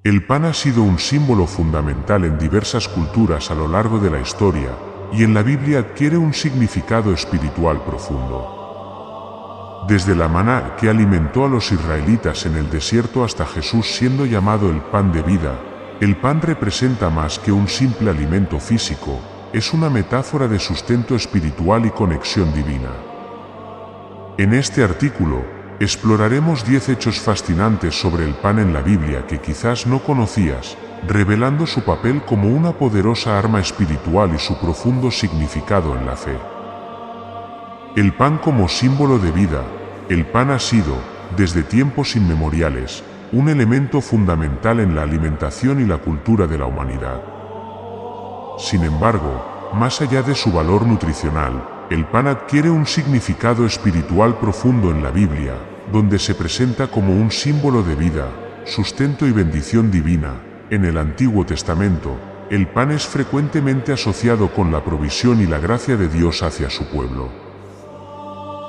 El pan ha sido un símbolo fundamental en diversas culturas a lo largo de la historia, y en la Biblia adquiere un significado espiritual profundo. Desde la maná que alimentó a los israelitas en el desierto hasta Jesús siendo llamado el pan de vida, el pan representa más que un simple alimento físico, es una metáfora de sustento espiritual y conexión divina. En este artículo, exploraremos 10 hechos fascinantes sobre el pan en la Biblia que quizás no conocías, revelando su papel como una poderosa arma espiritual y su profundo significado en la fe. El pan como símbolo de vida. El pan ha sido, desde tiempos inmemoriales, un elemento fundamental en la alimentación y la cultura de la humanidad. Sin embargo, más allá de su valor nutricional, el pan adquiere un significado espiritual profundo en la Biblia, donde se presenta como un símbolo de vida, sustento y bendición divina. En el Antiguo Testamento, el pan es frecuentemente asociado con la provisión y la gracia de Dios hacia su pueblo.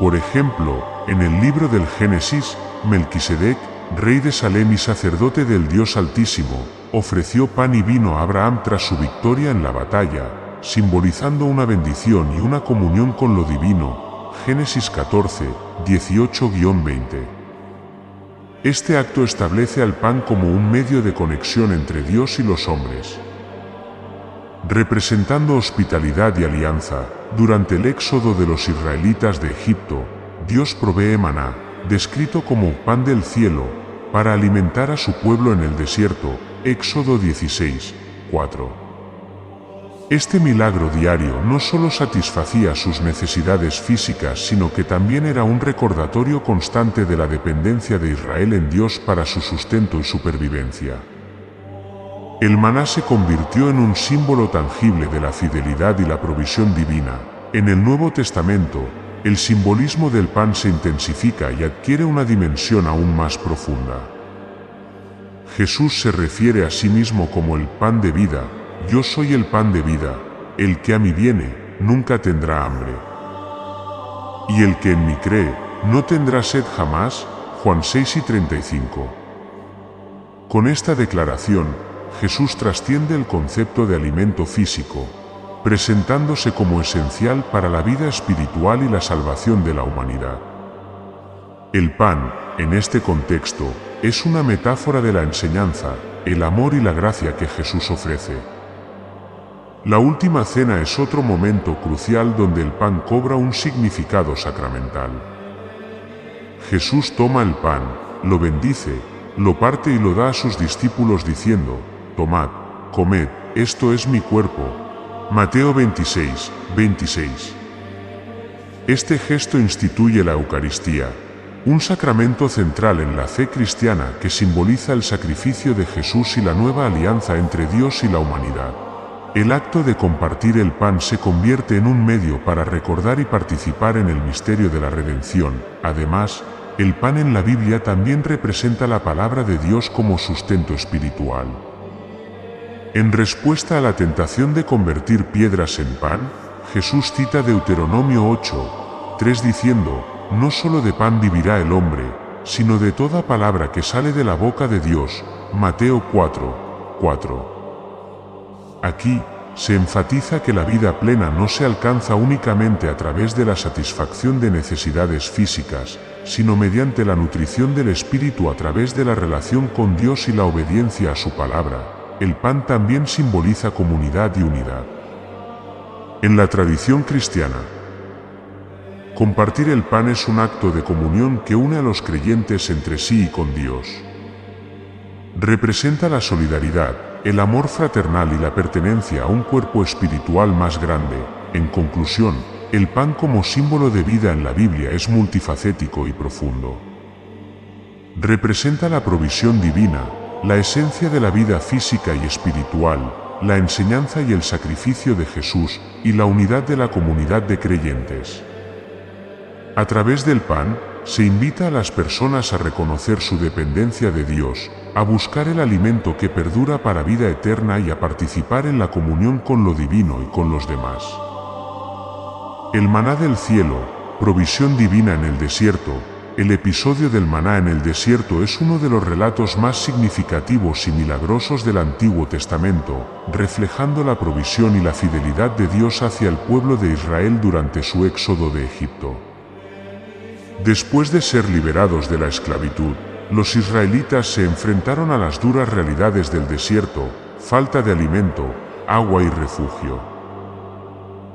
Por ejemplo, en el libro del Génesis, Melquisedec, rey de Salem y sacerdote del Dios Altísimo, ofreció pan y vino a Abraham tras su victoria en la batalla, simbolizando una bendición y una comunión con lo divino. Génesis 14, 18-20. Este acto establece al pan como un medio de conexión entre Dios y los hombres. Representando hospitalidad y alianza, durante el éxodo de los israelitas de Egipto, Dios provee maná, descrito como pan del cielo, para alimentar a su pueblo en el desierto. Éxodo 16, 4. Este milagro diario no solo satisfacía sus necesidades físicas, sino que también era un recordatorio constante de la dependencia de Israel en Dios para su sustento y supervivencia. El maná se convirtió en un símbolo tangible de la fidelidad y la provisión divina. En el Nuevo Testamento, el simbolismo del pan se intensifica y adquiere una dimensión aún más profunda. Jesús se refiere a sí mismo como el pan de vida. Yo soy el pan de vida, el que a mí viene, nunca tendrá hambre. Y el que en mí cree, no tendrá sed jamás. Juan 6:35. Con esta declaración, Jesús trasciende el concepto de alimento físico, presentándose como esencial para la vida espiritual y la salvación de la humanidad. El pan, en este contexto, es una metáfora de la enseñanza, el amor y la gracia que Jesús ofrece. La última cena es otro momento crucial donde el pan cobra un significado sacramental. Jesús toma el pan, lo bendice, lo parte y lo da a sus discípulos diciendo: tomad, comed, esto es mi cuerpo. Mateo 26, 26. Este gesto instituye la Eucaristía, un sacramento central en la fe cristiana que simboliza el sacrificio de Jesús y la nueva alianza entre Dios y la humanidad. El acto de compartir el pan se convierte en un medio para recordar y participar en el misterio de la redención. Además, el pan en la Biblia también representa la palabra de Dios como sustento espiritual. En respuesta a la tentación de convertir piedras en pan, Jesús cita Deuteronomio 8, 3 diciendo: no solo de pan vivirá el hombre, sino de toda palabra que sale de la boca de Dios. Mateo 4, 4. Aquí, se enfatiza que la vida plena no se alcanza únicamente a través de la satisfacción de necesidades físicas, sino mediante la nutrición del espíritu a través de la relación con Dios y la obediencia a su palabra. El pan también simboliza comunidad y unidad. En la tradición cristiana, compartir el pan es un acto de comunión que une a los creyentes entre sí y con Dios. Representa la solidaridad, el amor fraternal y la pertenencia a un cuerpo espiritual más grande. En conclusión, el pan como símbolo de vida en la Biblia es multifacético y profundo. Representa la provisión divina, la esencia de la vida física y espiritual, la enseñanza y el sacrificio de Jesús, y la unidad de la comunidad de creyentes. A través del pan, se invita a las personas a reconocer su dependencia de Dios, a buscar el alimento que perdura para vida eterna y a participar en la comunión con lo divino y con los demás. El maná del cielo, provisión divina en el desierto, el episodio del maná en el desierto es uno de los relatos más significativos y milagrosos del Antiguo Testamento, reflejando la provisión y la fidelidad de Dios hacia el pueblo de Israel durante su éxodo de Egipto. Después de ser liberados de la esclavitud, los israelitas se enfrentaron a las duras realidades del desierto, falta de alimento, agua y refugio.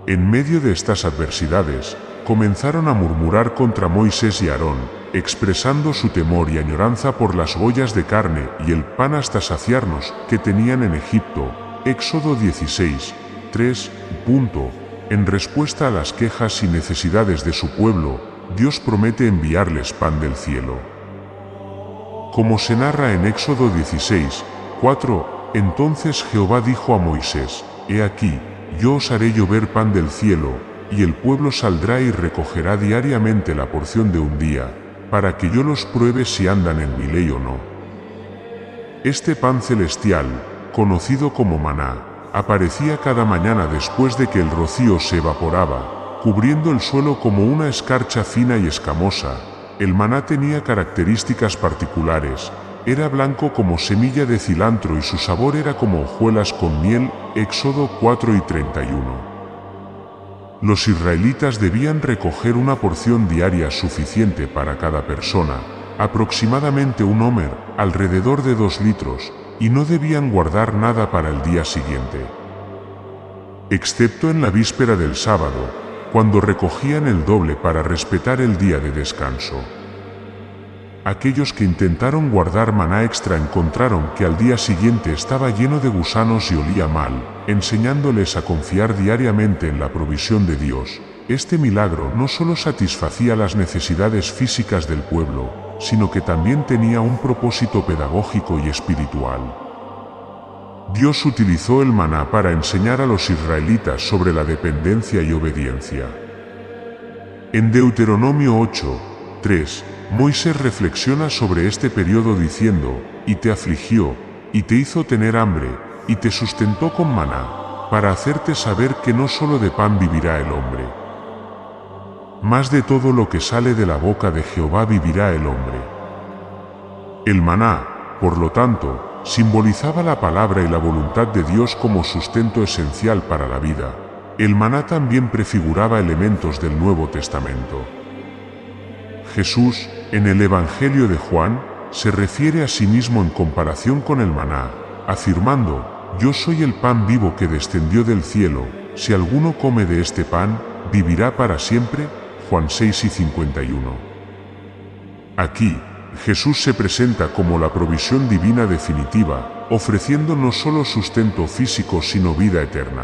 En medio de estas adversidades, comenzaron a murmurar contra Moisés y Aarón, expresando su temor y añoranza por las ollas de carne y el pan hasta saciarnos que tenían en Egipto. Éxodo 16, 3. En respuesta a las quejas y necesidades de su pueblo, Dios promete enviarles pan del cielo. Como se narra en Éxodo 16, 4, entonces Jehová dijo a Moisés: He aquí, yo os haré llover pan del cielo, y el pueblo saldrá y recogerá diariamente la porción de un día, para que yo los pruebe si andan en mi ley o no. Este pan celestial, conocido como maná, aparecía cada mañana después de que el rocío se evaporaba, cubriendo el suelo como una escarcha fina y escamosa. El maná tenía características particulares, era blanco como semilla de cilantro y su sabor era como hojuelas con miel. Éxodo 4 y 31. Los israelitas debían recoger una porción diaria suficiente para cada persona, aproximadamente un homer, alrededor de 2 litros, y no debían guardar nada para el día siguiente. Excepto en la víspera del sábado, cuando recogían el doble para respetar el día de descanso. Aquellos que intentaron guardar maná extra encontraron que al día siguiente estaba lleno de gusanos y olía mal, enseñándoles a confiar diariamente en la provisión de Dios. Este milagro no solo satisfacía las necesidades físicas del pueblo, sino que también tenía un propósito pedagógico y espiritual. Dios utilizó el maná para enseñar a los israelitas sobre la dependencia y obediencia. En Deuteronomio 8, 3, Moisés reflexiona sobre este periodo diciendo: Y te afligió, y te hizo tener hambre, y te sustentó con maná, para hacerte saber que no solo de pan vivirá el hombre. Más de todo lo que sale de la boca de Jehová vivirá el hombre. El maná, por lo tanto, simbolizaba la palabra y la voluntad de Dios como sustento esencial para la vida. El maná también prefiguraba elementos del Nuevo Testamento. Jesús, en el Evangelio de Juan, se refiere a sí mismo en comparación con el maná, afirmando: Yo soy el pan vivo que descendió del cielo, si alguno come de este pan, vivirá para siempre. Juan 6 y 51. Aquí, Jesús se presenta como la provisión divina definitiva, ofreciendo no solo sustento físico sino vida eterna.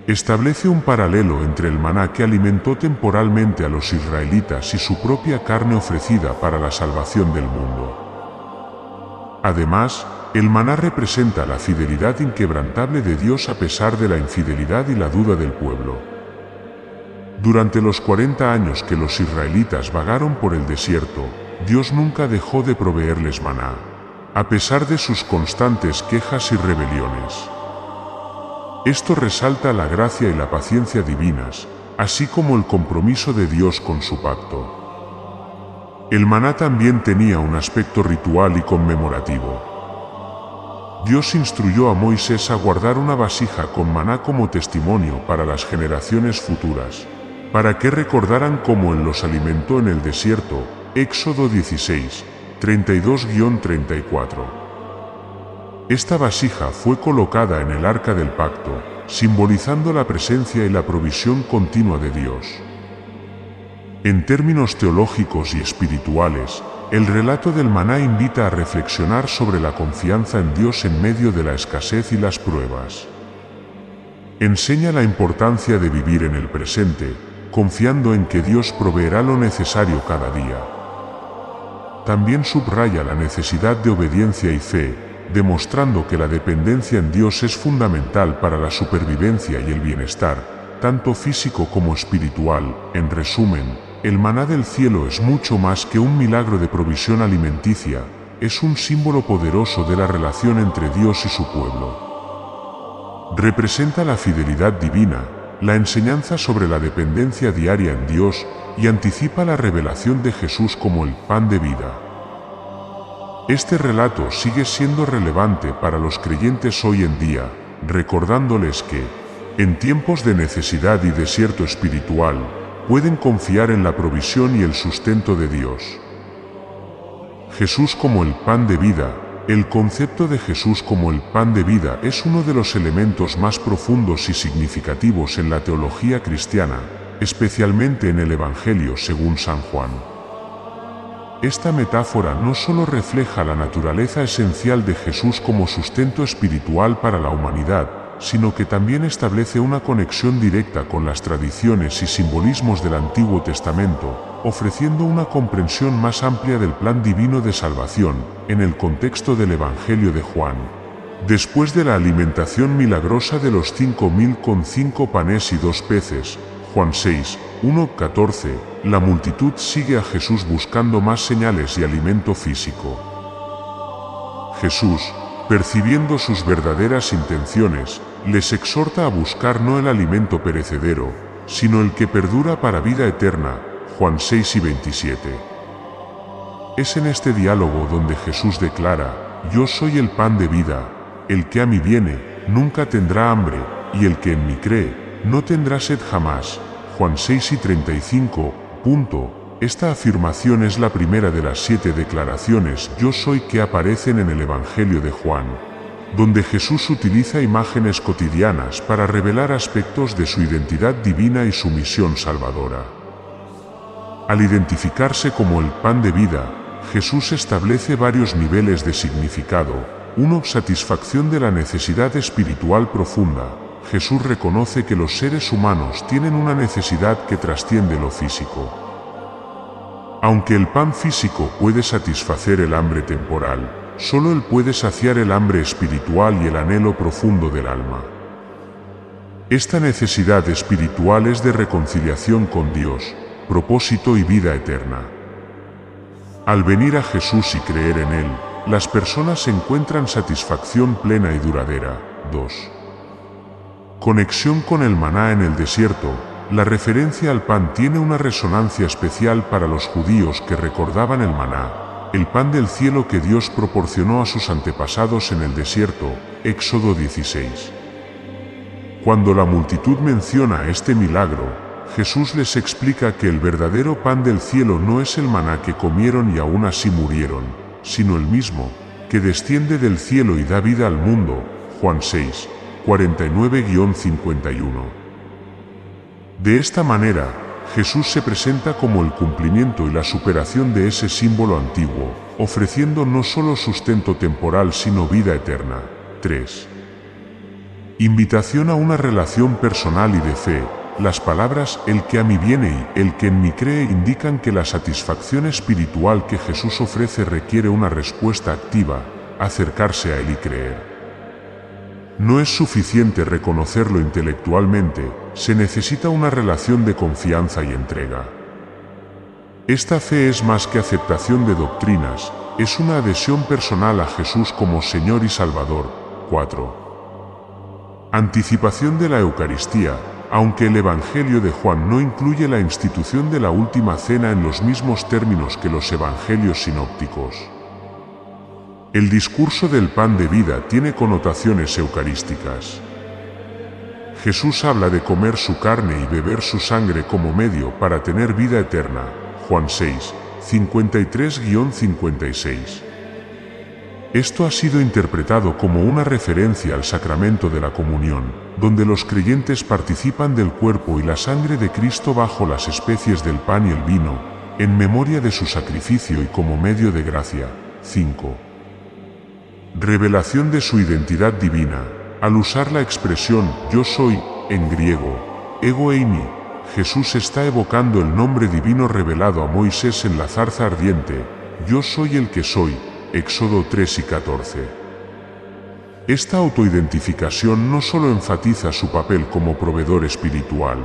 Establece un paralelo entre el maná que alimentó temporalmente a los israelitas y su propia carne ofrecida para la salvación del mundo. Además, el maná representa la fidelidad inquebrantable de Dios a pesar de la infidelidad y la duda del pueblo. Durante los 40 años que los israelitas vagaron por el desierto, Dios nunca dejó de proveerles maná, a pesar de sus constantes quejas y rebeliones. Esto resalta la gracia y la paciencia divinas, así como el compromiso de Dios con su pacto. El maná también tenía un aspecto ritual y conmemorativo. Dios instruyó a Moisés a guardar una vasija con maná como testimonio para las generaciones futuras, para que recordaran cómo Él los alimentó en el desierto. Éxodo 16, 32-34. Esta vasija fue colocada en el arca del pacto, simbolizando la presencia y la provisión continua de Dios. En términos teológicos y espirituales, el relato del maná invita a reflexionar sobre la confianza en Dios en medio de la escasez y las pruebas. Enseña la importancia de vivir en el presente, confiando en que Dios proveerá lo necesario cada día. También subraya la necesidad de obediencia y fe, demostrando que la dependencia en Dios es fundamental para la supervivencia y el bienestar, tanto físico como espiritual. En resumen, el maná del cielo es mucho más que un milagro de provisión alimenticia, es un símbolo poderoso de la relación entre Dios y su pueblo. Representa la fidelidad divina, la enseñanza sobre la dependencia diaria en Dios y anticipa la revelación de Jesús como el pan de vida. Este relato sigue siendo relevante para los creyentes hoy en día, recordándoles que, en tiempos de necesidad y desierto espiritual, pueden confiar en la provisión y el sustento de Dios. Jesús como el pan de vida. El concepto de Jesús como el pan de vida es uno de los elementos más profundos y significativos en la teología cristiana, especialmente en el Evangelio según San Juan. Esta metáfora no solo refleja la naturaleza esencial de Jesús como sustento espiritual para la humanidad, sino que también establece una conexión directa con las tradiciones y simbolismos del Antiguo Testamento, ofreciendo una comprensión más amplia del plan divino de salvación, en el contexto del Evangelio de Juan. Después de la alimentación milagrosa de los 5.000 con 5 panes y 2 peces, Juan 6, 1-14, la multitud sigue a Jesús buscando más señales y alimento físico. Jesús, percibiendo sus verdaderas intenciones, les exhorta a buscar no el alimento perecedero, sino el que perdura para vida eterna, Juan 6 y 27. Es en este diálogo donde Jesús declara: yo soy el pan de vida, el que a mí viene, nunca tendrá hambre, y el que en mí cree, no tendrá sed jamás, Juan 6 y 35. Esta afirmación es la primera de las 7 declaraciones yo soy que aparecen en el Evangelio de Juan, donde Jesús utiliza imágenes cotidianas para revelar aspectos de su identidad divina y su misión salvadora. Al identificarse como el pan de vida, Jesús establece varios niveles de significado. 1. Satisfacción de la necesidad espiritual profunda. Jesús reconoce que los seres humanos tienen una necesidad que trasciende lo físico. Aunque el pan físico puede satisfacer el hambre temporal, solo Él puede saciar el hambre espiritual y el anhelo profundo del alma. Esta necesidad espiritual es de reconciliación con Dios, propósito y vida eterna. Al venir a Jesús y creer en Él, las personas encuentran satisfacción plena y duradera. 2. Conexión con el maná en el desierto. La referencia al pan tiene una resonancia especial para los judíos que recordaban el maná, el pan del cielo que Dios proporcionó a sus antepasados en el desierto, Éxodo 16. Cuando la multitud menciona este milagro, Jesús les explica que el verdadero pan del cielo no es el maná que comieron y aún así murieron, sino el mismo, que desciende del cielo y da vida al mundo, Juan 6, 49-51. De esta manera, Jesús se presenta como el cumplimiento y la superación de ese símbolo antiguo, ofreciendo no solo sustento temporal sino vida eterna. 3. Invitación a una relación personal y de fe. Las palabras «el que a mí viene» y «el que en mí cree» indican que la satisfacción espiritual que Jesús ofrece requiere una respuesta activa, acercarse a Él y creer. No es suficiente reconocerlo intelectualmente, se necesita una relación de confianza y entrega. Esta fe es más que aceptación de doctrinas, es una adhesión personal a Jesús como Señor y Salvador. 4. Anticipación de la Eucaristía. Aunque el Evangelio de Juan no incluye la institución de la Última Cena en los mismos términos que los Evangelios sinópticos, el discurso del pan de vida tiene connotaciones eucarísticas. Jesús habla de comer su carne y beber su sangre como medio para tener vida eterna. Juan 6, 53-56. Esto ha sido interpretado como una referencia al sacramento de la comunión, donde los creyentes participan del cuerpo y la sangre de Cristo bajo las especies del pan y el vino, en memoria de su sacrificio y como medio de gracia. 5. Revelación de su identidad divina. Al usar la expresión «yo soy», en griego, ego eimi, Jesús está evocando el nombre divino revelado a Moisés en la zarza ardiente, «yo soy el que soy», Éxodo 3 y 14. Esta autoidentificación no solo enfatiza su papel como proveedor espiritual,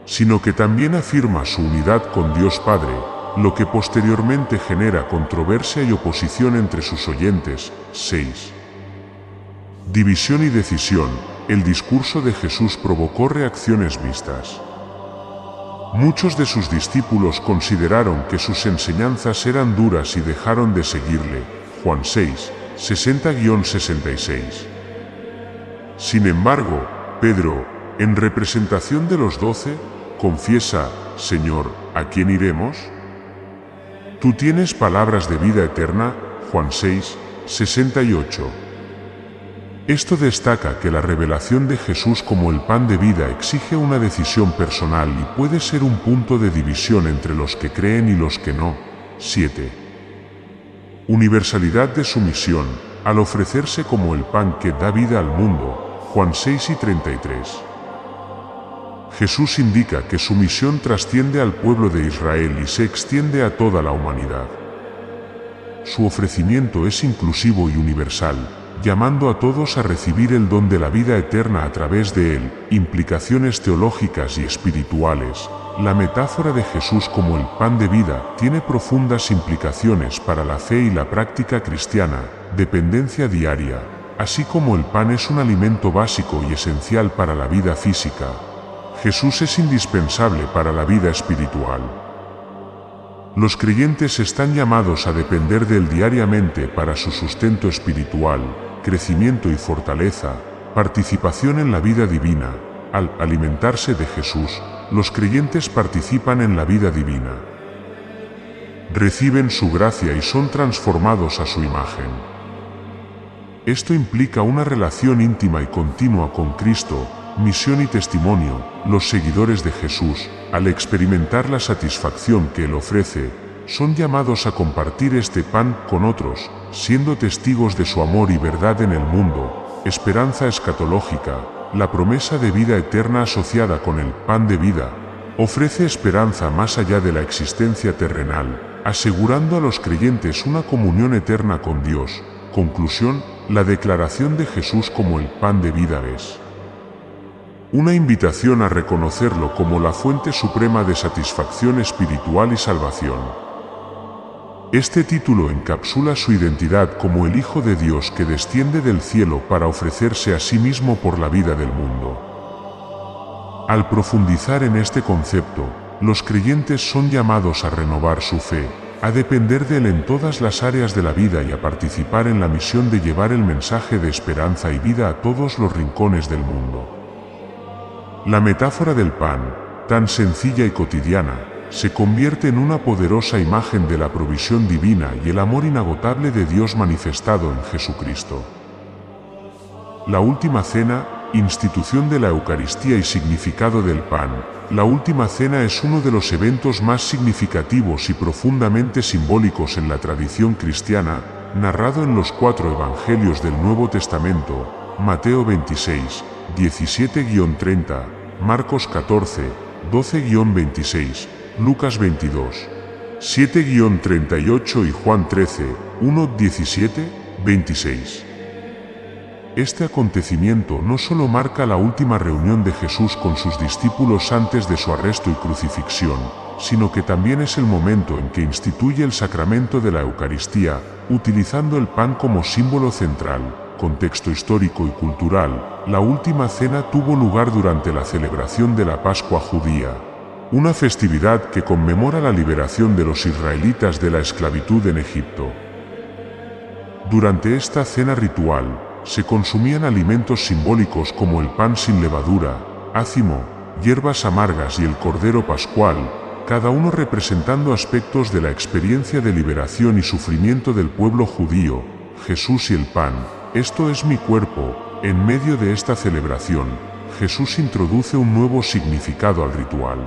sino que también afirma su unidad con Dios Padre, lo que posteriormente genera controversia y oposición entre sus oyentes. 6. División y decisión. el discurso de Jesús provocó reacciones mixtas. Muchos de sus discípulos consideraron que sus enseñanzas eran duras y dejaron de seguirle. Juan 6, 60-66. Sin embargo, Pedro, en representación de los 12, confiesa: Señor, ¿a quién iremos? Tú tienes palabras de vida eterna. Juan 6, 68. Esto destaca que la revelación de Jesús como el pan de vida exige una decisión personal y puede ser un punto de división entre los que creen y los que no. 7. Universalidad de su misión, al ofrecerse como el pan que da vida al mundo. Juan 6 y 33. Jesús indica que su misión trasciende al pueblo de Israel y se extiende a toda la humanidad. Su ofrecimiento es inclusivo y universal, llamando a todos a recibir el don de la vida eterna a través de él. Implicaciones teológicas y espirituales. La metáfora de Jesús como el pan de vida tiene profundas implicaciones para la fe y la práctica cristiana. Dependencia diaria. Así como el pan es un alimento básico y esencial para la vida física, Jesús es indispensable para la vida espiritual. Los creyentes están llamados a depender de él diariamente para su sustento espiritual, crecimiento y fortaleza, participación en la vida divina. Al alimentarse de Jesús, los creyentes participan en la vida divina. Reciben su gracia y son transformados a su imagen. Esto implica una relación íntima y continua con Cristo. Misión y testimonio. Los seguidores de Jesús, al experimentar la satisfacción que él ofrece, son llamados a compartir este pan con otros, siendo testigos de su amor y verdad en el mundo. Esperanza escatológica. La promesa de vida eterna asociada con el pan de vida ofrece esperanza más allá de la existencia terrenal, asegurando a los creyentes una comunión eterna con Dios. Conclusión: la declaración de Jesús como el pan de vida es una invitación a reconocerlo como la fuente suprema de satisfacción espiritual y salvación. Este título encapsula su identidad como el Hijo de Dios que desciende del cielo para ofrecerse a sí mismo por la vida del mundo. Al profundizar en este concepto, los creyentes son llamados a renovar su fe, a depender de él en todas las áreas de la vida y a participar en la misión de llevar el mensaje de esperanza y vida a todos los rincones del mundo. La metáfora del pan, tan sencilla y cotidiana, se convierte en una poderosa imagen de la provisión divina y el amor inagotable de Dios manifestado en Jesucristo. La última cena, institución de la Eucaristía y significado del pan. La última cena es uno de los eventos más significativos y profundamente simbólicos en la tradición cristiana, narrado en los 4 evangelios del Nuevo Testamento: Mateo 26, 17-30, Marcos 14, 12-26, Lucas 22, 7-38 y Juan 13, 1-17-26. Este acontecimiento no solo marca la última reunión de Jesús con sus discípulos antes de su arresto y crucifixión, sino que también es el momento en que instituye el sacramento de la Eucaristía, utilizando el pan como símbolo central. Contexto histórico y cultural. La última cena tuvo lugar durante la celebración de la Pascua judía, una festividad que conmemora la liberación de los israelitas de la esclavitud en Egipto. Durante esta cena ritual, se consumían alimentos simbólicos como el pan sin levadura, ácimo, hierbas amargas y el cordero pascual, cada uno representando aspectos de la experiencia de liberación y sufrimiento del pueblo judío. Jesús y el pan. Esto es mi cuerpo. En medio de esta celebración, Jesús introduce un nuevo significado al ritual.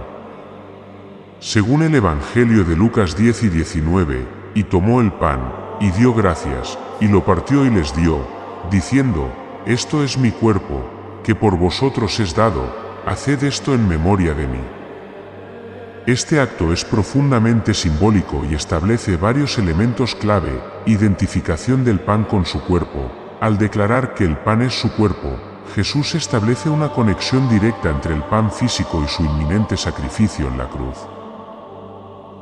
Según el Evangelio de Lucas 10 y 19, y tomó el pan, y dio gracias, y lo partió y les dio, diciendo: esto es mi cuerpo, que por vosotros es dado, haced esto en memoria de mí. Este acto es profundamente simbólico y establece varios elementos clave: identificación del pan con su cuerpo. Al declarar que el pan es su cuerpo, Jesús establece una conexión directa entre el pan físico y su inminente sacrificio en la cruz.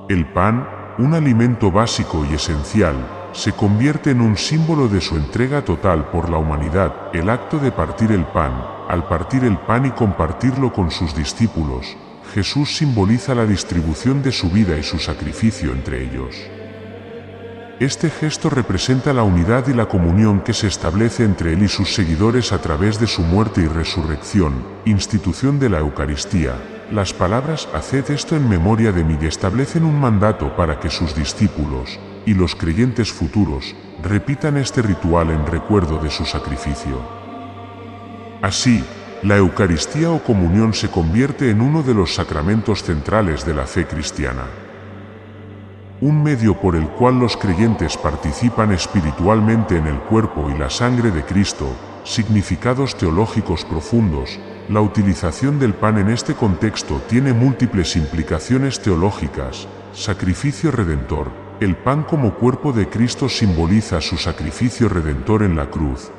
El pan, un alimento básico y esencial, se convierte en un símbolo de su entrega total por la humanidad. El acto de partir el pan, al partir el pan y compartirlo con sus discípulos, Jesús simboliza la distribución de su vida y su sacrificio entre ellos. Este gesto representa la unidad y la comunión que se establece entre él y sus seguidores a través de su muerte y resurrección, institución de la Eucaristía. Las palabras «Haced esto en memoria de mí» establecen un mandato para que sus discípulos, y los creyentes futuros, repitan este ritual en recuerdo de su sacrificio. Así, la Eucaristía o comunión se convierte en uno de los sacramentos centrales de la fe cristiana. Un medio por el cual los creyentes participan espiritualmente en el cuerpo y la sangre de Cristo. Significados teológicos profundos. La utilización del pan en este contexto tiene múltiples implicaciones teológicas. Sacrificio redentor. El pan como cuerpo de Cristo simboliza su sacrificio redentor en la cruz,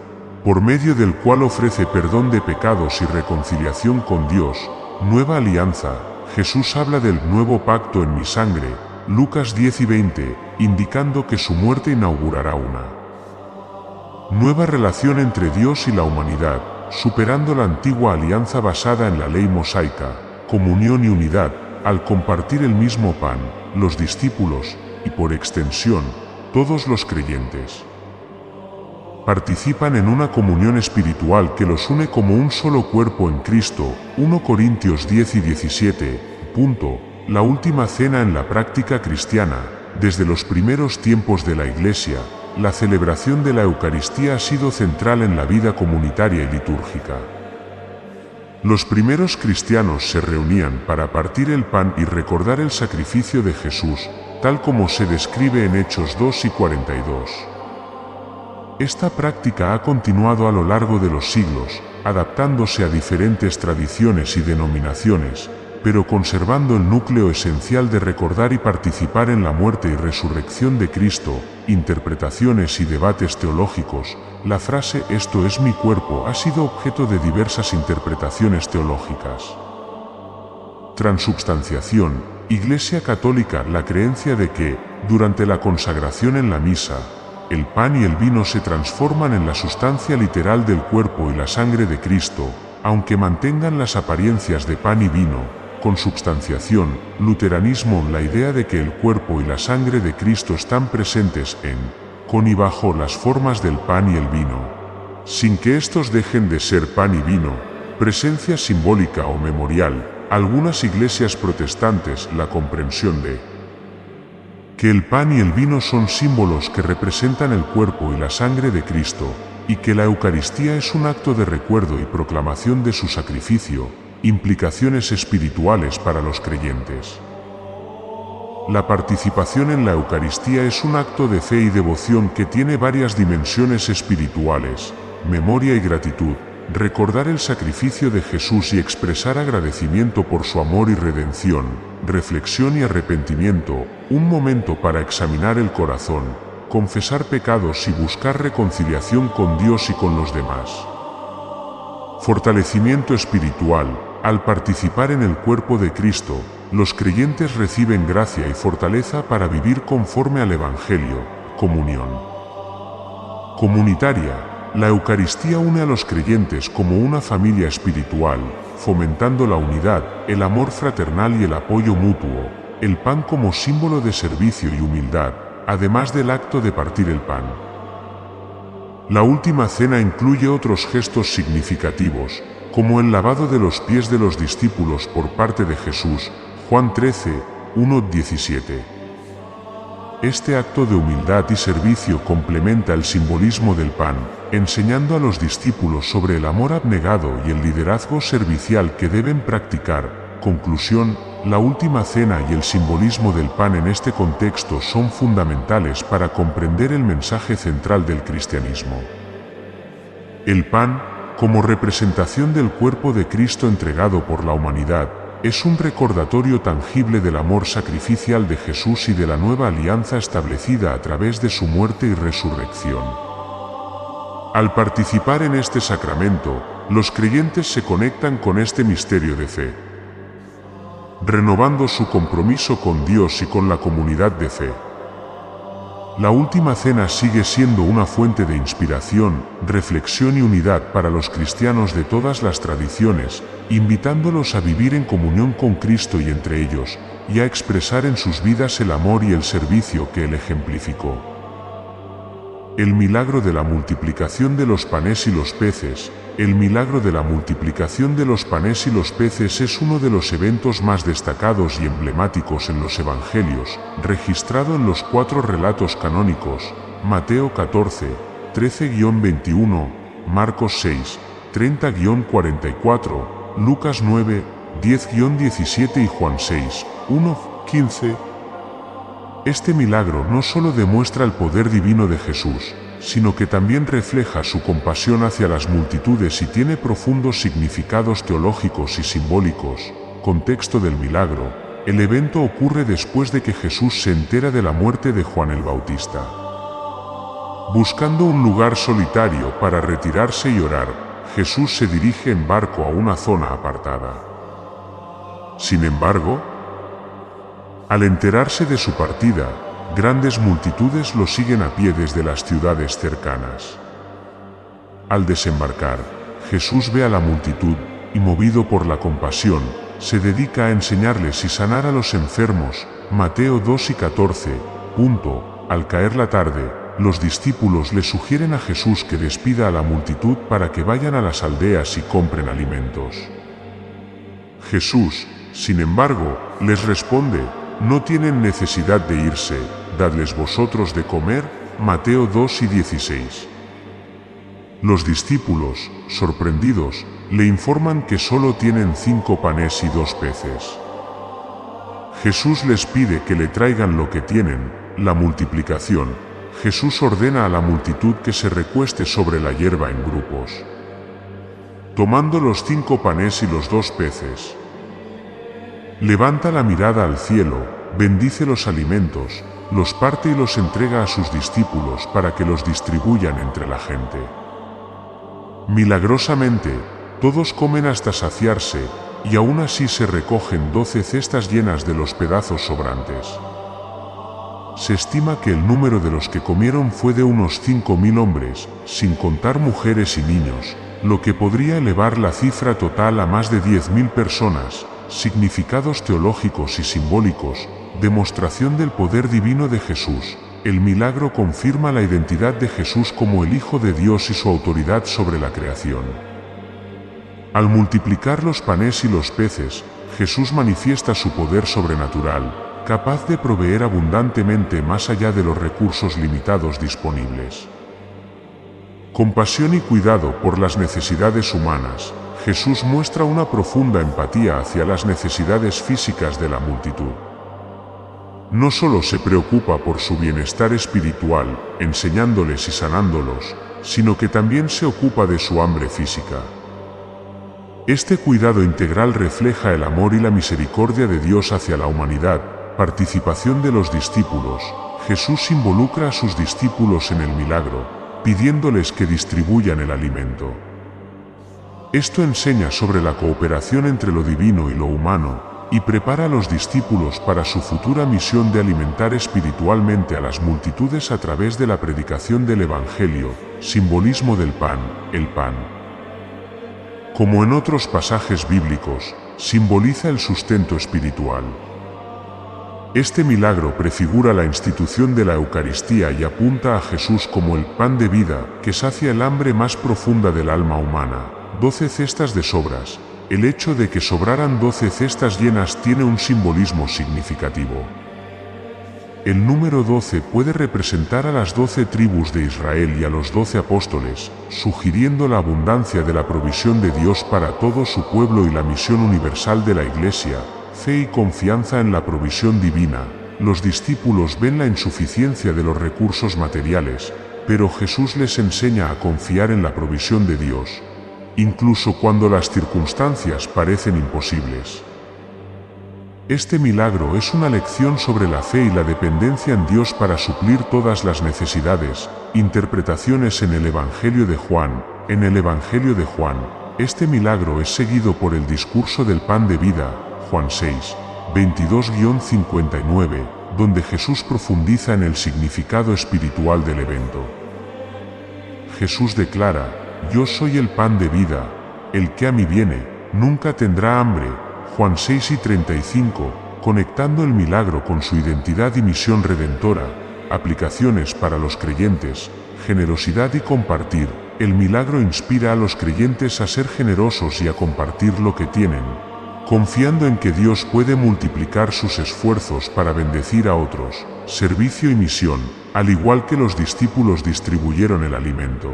por medio del cual ofrece perdón de pecados y reconciliación con Dios. Nueva alianza. Jesús habla del nuevo pacto en mi sangre, Lucas 10 y 20, indicando que su muerte inaugurará una nueva relación entre Dios y la humanidad, superando la antigua alianza basada en la ley mosaica. Comunión y unidad. Al compartir el mismo pan, los discípulos, y por extensión, todos los creyentes, participan en una comunión espiritual que los une como un solo cuerpo en Cristo. 1 Corintios 10 y 17. La última cena en la práctica cristiana. Desde los primeros tiempos de la Iglesia, la celebración de la Eucaristía ha sido central en la vida comunitaria y litúrgica. Los primeros cristianos se reunían para partir el pan y recordar el sacrificio de Jesús, tal como se describe en Hechos 2 y 42. Esta práctica ha continuado a lo largo de los siglos, adaptándose a diferentes tradiciones y denominaciones, pero conservando el núcleo esencial de recordar y participar en la muerte y resurrección de Cristo. Interpretaciones y debates teológicos. La frase «esto es mi cuerpo» ha sido objeto de diversas interpretaciones teológicas. Transubstanciación. Iglesia Católica. La creencia de que, durante la consagración en la misa, el pan y el vino se transforman en la sustancia literal del cuerpo y la sangre de Cristo, aunque mantengan las apariencias de pan y vino. Consubstanciación. Luteranismo. La idea de que el cuerpo y la sangre de Cristo están presentes en, con y bajo las formas del pan y el vino, sin que estos dejen de ser pan y vino. Presencia simbólica o memorial. Algunas iglesias protestantes, la comprensión de que el pan y el vino son símbolos que representan el cuerpo y la sangre de Cristo, y que la Eucaristía es un acto de recuerdo y proclamación de su sacrificio. Implicaciones espirituales para los creyentes. La participación en la Eucaristía es un acto de fe y devoción que tiene varias dimensiones espirituales: memoria y gratitud, recordar el sacrificio de Jesús y expresar agradecimiento por su amor y redención, reflexión y arrepentimiento, un momento para examinar el corazón, confesar pecados y buscar reconciliación con Dios y con los demás. Fortalecimiento espiritual. Al participar en el cuerpo de Cristo, los creyentes reciben gracia y fortaleza para vivir conforme al Evangelio. Comunión comunitaria. La Eucaristía une a los creyentes como una familia espiritual, fomentando la unidad, el amor fraternal y el apoyo mutuo. El pan como símbolo de servicio y humildad, además del acto de partir el pan. La última cena incluye otros gestos significativos, como el lavado de los pies de los discípulos por parte de Jesús, Juan 13, 1-17. Este acto de humildad y servicio complementa el simbolismo del pan, enseñando a los discípulos sobre el amor abnegado y el liderazgo servicial que deben practicar. Conclusión: la última cena y el simbolismo del pan en este contexto son fundamentales para comprender el mensaje central del cristianismo. El pan, como representación del cuerpo de Cristo entregado por la humanidad, es un recordatorio tangible del amor sacrificial de Jesús y de la nueva alianza establecida a través de su muerte y resurrección. Al participar en este sacramento, los creyentes se conectan con este misterio de fe, renovando su compromiso con Dios y con la comunidad de fe. La última cena sigue siendo una fuente de inspiración, reflexión y unidad para los cristianos de todas las tradiciones, invitándolos a vivir en comunión con Cristo y entre ellos, y a expresar en sus vidas el amor y el servicio que Él ejemplificó. El milagro de la multiplicación de los panes y los peces. El milagro de la multiplicación de los panes y los peces es uno de los eventos más destacados y emblemáticos en los Evangelios, registrado en los 4 relatos canónicos: Mateo 14, 13-21, Marcos 6, 30-44, Lucas 9, 10-17 y Juan 6, 1-15. Este milagro no solo demuestra el poder divino de Jesús, sino que también refleja su compasión hacia las multitudes y tiene profundos significados teológicos y simbólicos. Contexto del milagro: el evento ocurre después de que Jesús se entera de la muerte de Juan el Bautista. Buscando un lugar solitario para retirarse y orar, Jesús se dirige en barco a una zona apartada. Sin embargo, al enterarse de su partida, grandes multitudes lo siguen a pie desde las ciudades cercanas. Al desembarcar, Jesús ve a la multitud y, movido por la compasión, se dedica a enseñarles y sanar a los enfermos. Mateo 2 y 14. Al caer la tarde, los discípulos le sugieren a Jesús que despida a la multitud para que vayan a las aldeas y compren alimentos. Jesús, sin embargo, les responde: no tienen necesidad de irse, dadles vosotros de comer. Mateo 2 y 16. Los discípulos, sorprendidos, le informan que solo tienen 5 panes y 2 peces. Jesús les pide que le traigan lo que tienen, la multiplicación. Jesús ordena a la multitud que se recueste sobre la hierba en grupos. Tomando los 5 panes y los 2 peces, levanta la mirada al cielo, bendice los alimentos, los parte y los entrega a sus discípulos para que los distribuyan entre la gente. Milagrosamente, todos comen hasta saciarse, y aún así se recogen 12 cestas llenas de los pedazos sobrantes. Se estima que el número de los que comieron fue de unos 5.000 hombres, sin contar mujeres y niños, lo que podría elevar la cifra total a más de 10.000 personas. Significados teológicos y simbólicos: demostración del poder divino de Jesús. El milagro confirma la identidad de Jesús como el Hijo de Dios y su autoridad sobre la creación. Al multiplicar los panes y los peces, Jesús manifiesta su poder sobrenatural, capaz de proveer abundantemente más allá de los recursos limitados disponibles. Compasión y cuidado por las necesidades humanas. Jesús muestra una profunda empatía hacia las necesidades físicas de la multitud. No solo se preocupa por su bienestar espiritual, enseñándoles y sanándolos, sino que también se ocupa de su hambre física. Este cuidado integral refleja el amor y la misericordia de Dios hacia la humanidad. Participación de los discípulos. Jesús involucra a sus discípulos en el milagro, pidiéndoles que distribuyan el alimento. Esto enseña sobre la cooperación entre lo divino y lo humano, y prepara a los discípulos para su futura misión de alimentar espiritualmente a las multitudes a través de la predicación del Evangelio. Simbolismo del pan. El pan, como en otros pasajes bíblicos, simboliza el sustento espiritual. Este milagro prefigura la institución de la Eucaristía y apunta a Jesús como el pan de vida que sacia el hambre más profunda del alma humana. 12 cestas de sobras. El hecho de que sobraran 12 cestas llenas tiene un simbolismo significativo. El número 12 puede representar a las 12 tribus de Israel y a los 12 apóstoles, sugiriendo la abundancia de la provisión de Dios para todo su pueblo y la misión universal de la Iglesia. Fe y confianza en la provisión divina. Los discípulos ven la insuficiencia de los recursos materiales, pero Jesús les enseña a confiar en la provisión de Dios, incluso cuando las circunstancias parecen imposibles. Este milagro es una lección sobre la fe y la dependencia en Dios para suplir todas las necesidades. Interpretaciones en el Evangelio de Juan. En el Evangelio de Juan, este milagro es seguido por el discurso del pan de vida. Juan 6, 22-59, donde Jesús profundiza en el significado espiritual del evento. Jesús declara: «Yo soy el pan de vida, el que a mí viene, nunca tendrá hambre». Juan 6:35, conectando el milagro con su identidad y misión redentora. Aplicaciones para los creyentes: generosidad y compartir. El milagro inspira a los creyentes a ser generosos y a compartir lo que tienen, confiando en que Dios puede multiplicar sus esfuerzos para bendecir a otros. Servicio y misión: al igual que los discípulos distribuyeron el alimento,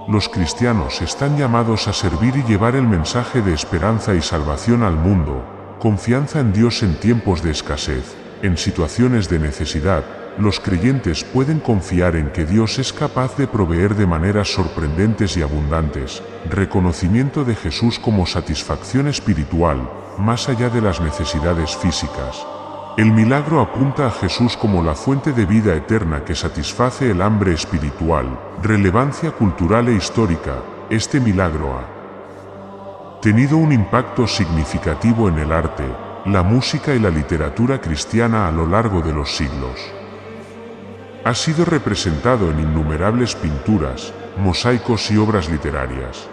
los cristianos están llamados a servir y llevar el mensaje de esperanza y salvación al mundo. Confianza en Dios en tiempos de escasez. En situaciones de necesidad, los creyentes pueden confiar en que Dios es capaz de proveer de maneras sorprendentes y abundantes. Reconocimiento de Jesús como satisfacción espiritual, más allá de las necesidades físicas. El milagro apunta a Jesús como la fuente de vida eterna que satisface el hambre espiritual. Relevancia cultural e histórica: este milagro ha tenido un impacto significativo en el arte, la música y la literatura cristiana a lo largo de los siglos. Ha sido representado en innumerables pinturas, mosaicos y obras literarias,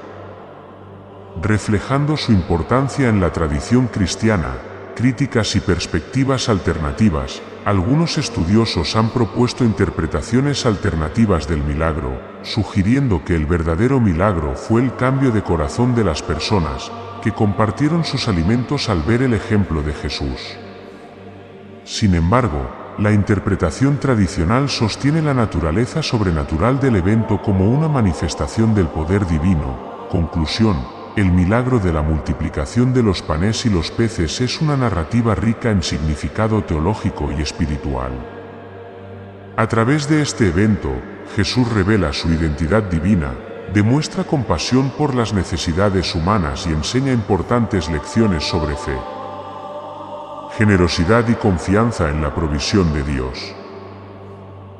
reflejando su importancia en la tradición cristiana. Críticas y perspectivas alternativas. Algunos estudiosos han propuesto interpretaciones alternativas del milagro, sugiriendo que el verdadero milagro fue el cambio de corazón de las personas, que compartieron sus alimentos al ver el ejemplo de Jesús. Sin embargo, la interpretación tradicional sostiene la naturaleza sobrenatural del evento como una manifestación del poder divino. Conclusión: el milagro de la multiplicación de los panes y los peces es una narrativa rica en significado teológico y espiritual. A través de este evento, Jesús revela su identidad divina, demuestra compasión por las necesidades humanas y enseña importantes lecciones sobre fe, generosidad y confianza en la provisión de Dios.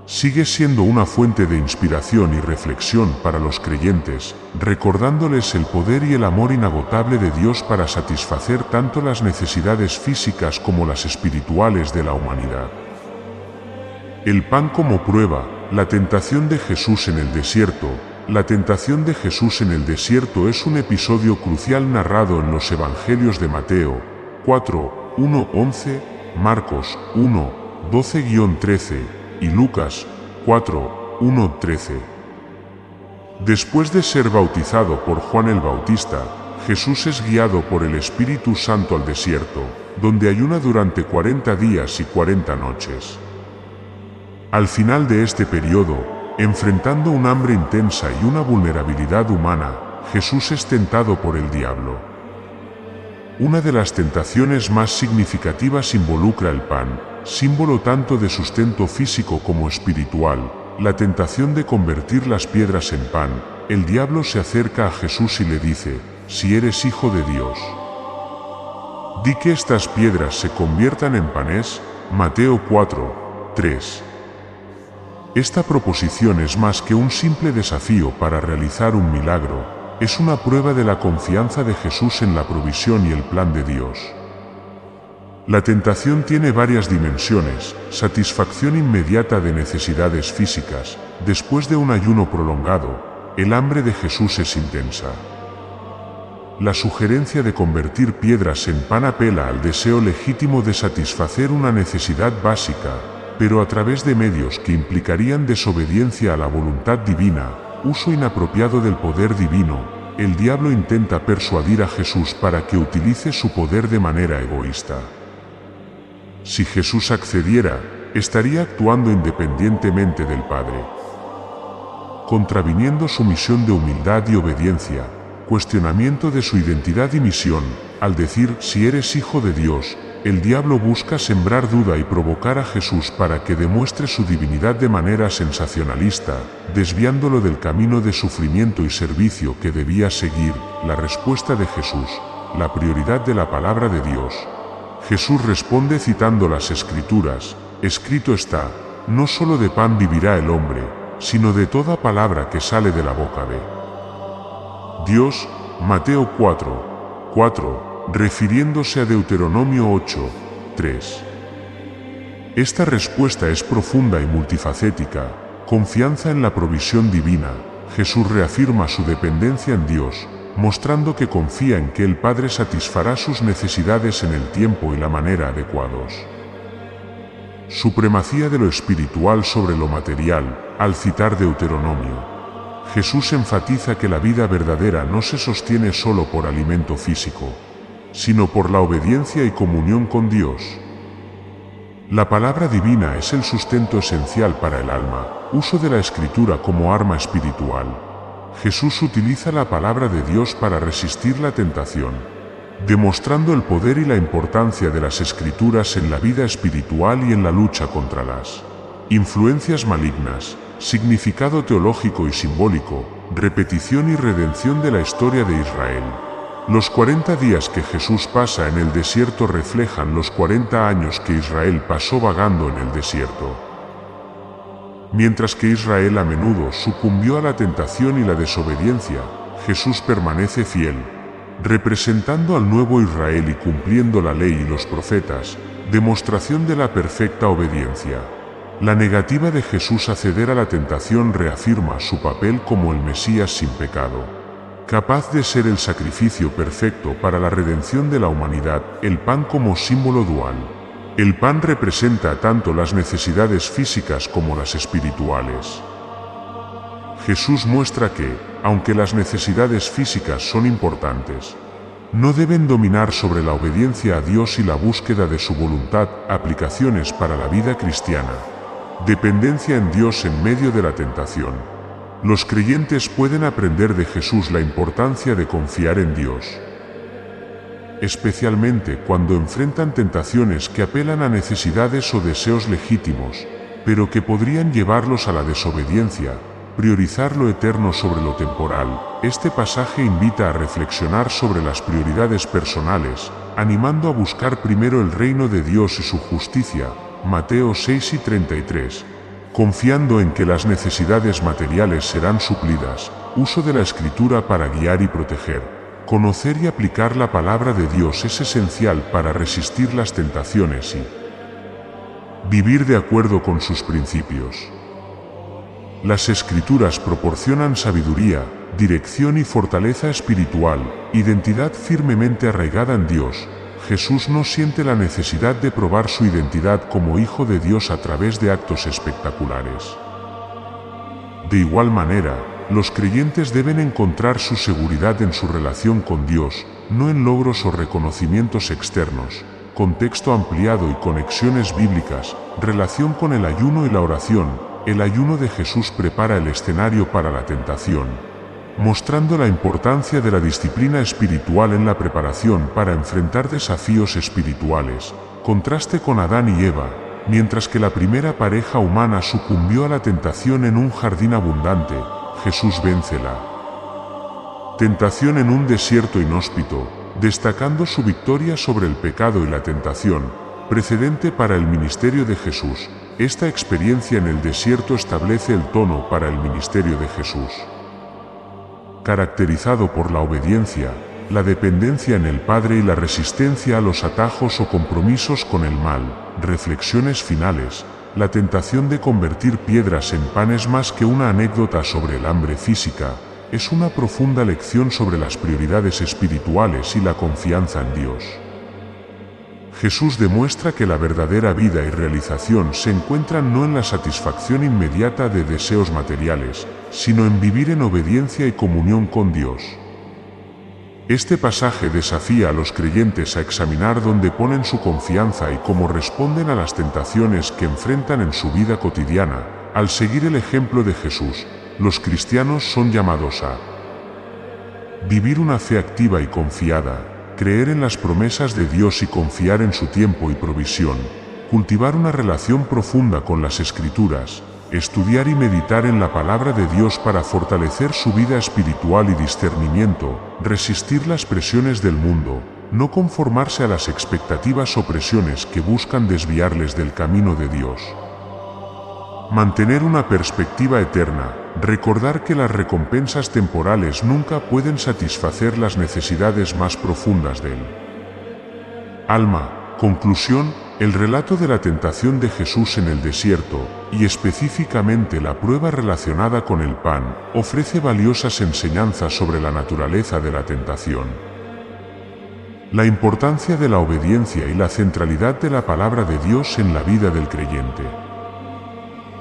Sigue siendo una fuente de inspiración y reflexión para los creyentes, recordándoles el poder y el amor inagotable de Dios para satisfacer tanto las necesidades físicas como las espirituales de la humanidad. El pan como prueba. La tentación de Jesús en el desierto. La tentación de Jesús en el desierto es un episodio crucial narrado en los Evangelios de Mateo 4, 1-11, Marcos 1, 12-13, y Lucas 4, 1-13. Después de ser bautizado por Juan el Bautista, Jesús es guiado por el Espíritu Santo al desierto, donde ayuna durante 40 días y 40 noches. Al final de este periodo, enfrentando un hambre intensa y una vulnerabilidad humana, Jesús es tentado por el diablo. Una de las tentaciones más significativas involucra el pan, símbolo tanto de sustento físico como espiritual. La tentación de convertir las piedras en pan. El diablo se acerca a Jesús y le dice: «Si eres hijo de Dios, di que estas piedras se conviertan en panes». Mateo 4, 3. Esta proposición es más que un simple desafío para realizar un milagro, es una prueba de la confianza de Jesús en la provisión y el plan de Dios. La tentación tiene varias dimensiones: satisfacción inmediata de necesidades físicas. Después de un ayuno prolongado, el hambre de Jesús es intensa. La sugerencia de convertir piedras en pan apela al deseo legítimo de satisfacer una necesidad básica, pero a través de medios que implicarían desobediencia a la voluntad divina, uso inapropiado del poder divino. El diablo intenta persuadir a Jesús para que utilice su poder de manera egoísta. Si Jesús accediera, estaría actuando independientemente del Padre, contraviniendo su misión de humildad y obediencia. Cuestionamiento de su identidad y misión. Al decir «si eres hijo de Dios», el diablo busca sembrar duda y provocar a Jesús para que demuestre su divinidad de manera sensacionalista, desviándolo del camino de sufrimiento y servicio que debía seguir. La respuesta de Jesús. La prioridad de la palabra de Dios. Jesús responde citando las Escrituras: «Escrito está, no solo de pan vivirá el hombre, sino de toda palabra que sale de la boca de Dios». Mateo 4, 4, refiriéndose a Deuteronomio 8, 3. Esta respuesta es profunda y multifacética. Confianza en la provisión divina. Jesús reafirma su dependencia en Dios, mostrando que confía en que el Padre satisfará sus necesidades en el tiempo y la manera adecuados. Supremacía de lo espiritual sobre lo material. Al citar Deuteronomio, Jesús enfatiza que la vida verdadera no se sostiene solo por alimento físico, sino por la obediencia y comunión con Dios. La palabra divina es el sustento esencial para el alma, uso de la Escritura como arma espiritual. Jesús utiliza la palabra de Dios para resistir la tentación, demostrando el poder y la importancia de las Escrituras en la vida espiritual y en la lucha contra las influencias malignas. Significado teológico y simbólico, repetición y redención de la historia de Israel. Los 40 días que Jesús pasa en el desierto reflejan los 40 años que Israel pasó vagando en el desierto. Mientras que Israel a menudo sucumbió a la tentación y la desobediencia, Jesús permanece fiel, representando al nuevo Israel y cumpliendo la ley y los profetas, demostración de la perfecta obediencia. La negativa de Jesús a ceder a la tentación reafirma su papel como el Mesías sin pecado, capaz de ser el sacrificio perfecto para la redención de la humanidad. El pan como símbolo dual. El pan representa tanto las necesidades físicas como las espirituales. Jesús muestra que, aunque las necesidades físicas son importantes, no deben dominar sobre la obediencia a Dios y la búsqueda de su voluntad. Aplicaciones para la vida cristiana. Dependencia en Dios en medio de la tentación. Los creyentes pueden aprender de Jesús la importancia de confiar en Dios, especialmente cuando enfrentan tentaciones que apelan a necesidades o deseos legítimos, pero que podrían llevarlos a la desobediencia. Priorizar lo eterno sobre lo temporal. Este pasaje invita a reflexionar sobre las prioridades personales, animando a buscar primero el reino de Dios y su justicia. Mateo 6:33. Confiando en que las necesidades materiales serán suplidas. Uso de la Escritura para guiar y proteger. Conocer y aplicar la palabra de Dios es esencial para resistir las tentaciones y vivir de acuerdo con sus principios. Las Escrituras proporcionan sabiduría, dirección y fortaleza espiritual, identidad firmemente arraigada en Dios. Jesús no siente la necesidad de probar su identidad como Hijo de Dios a través de actos espectaculares. De igual manera, los creyentes deben encontrar su seguridad en su relación con Dios, no en logros o reconocimientos externos. Contexto ampliado y conexiones bíblicas. Relación con el ayuno y la oración. El ayuno de Jesús prepara el escenario para la tentación, mostrando la importancia de la disciplina espiritual en la preparación para enfrentar desafíos espirituales. Contraste con Adán y Eva. Mientras que la primera pareja humana sucumbió a la tentación en un jardín abundante, Jesús vence la tentación en un desierto inhóspito, destacando su victoria sobre el pecado y la tentación. Precedente para el ministerio de Jesús. Esta experiencia en el desierto establece el tono para el ministerio de Jesús, caracterizado por la obediencia, la dependencia en el Padre y la resistencia a los atajos o compromisos con el mal. Reflexiones finales. La tentación de convertir piedras en pan es más que una anécdota sobre el hambre física, es una profunda lección sobre las prioridades espirituales y la confianza en Dios. Jesús demuestra que la verdadera vida y realización se encuentran no en la satisfacción inmediata de deseos materiales, sino en vivir en obediencia y comunión con Dios. Este pasaje desafía a los creyentes a examinar dónde ponen su confianza y cómo responden a las tentaciones que enfrentan en su vida cotidiana. Al seguir el ejemplo de Jesús, los cristianos son llamados a vivir una fe activa y confiada, creer en las promesas de Dios y confiar en su tiempo y provisión, cultivar una relación profunda con las Escrituras, estudiar y meditar en la palabra de Dios para fortalecer su vida espiritual y discernimiento, resistir las presiones del mundo, no conformarse a las expectativas o presiones que buscan desviarles del camino de Dios. Mantener una perspectiva eterna, recordar que las recompensas temporales nunca pueden satisfacer las necesidades más profundas del alma. Conclusión: el relato de la tentación de Jesús en el desierto, y específicamente la prueba relacionada con el pan, ofrece valiosas enseñanzas sobre la naturaleza de la tentación. La importancia de la obediencia y la centralidad de la palabra de Dios en la vida del creyente.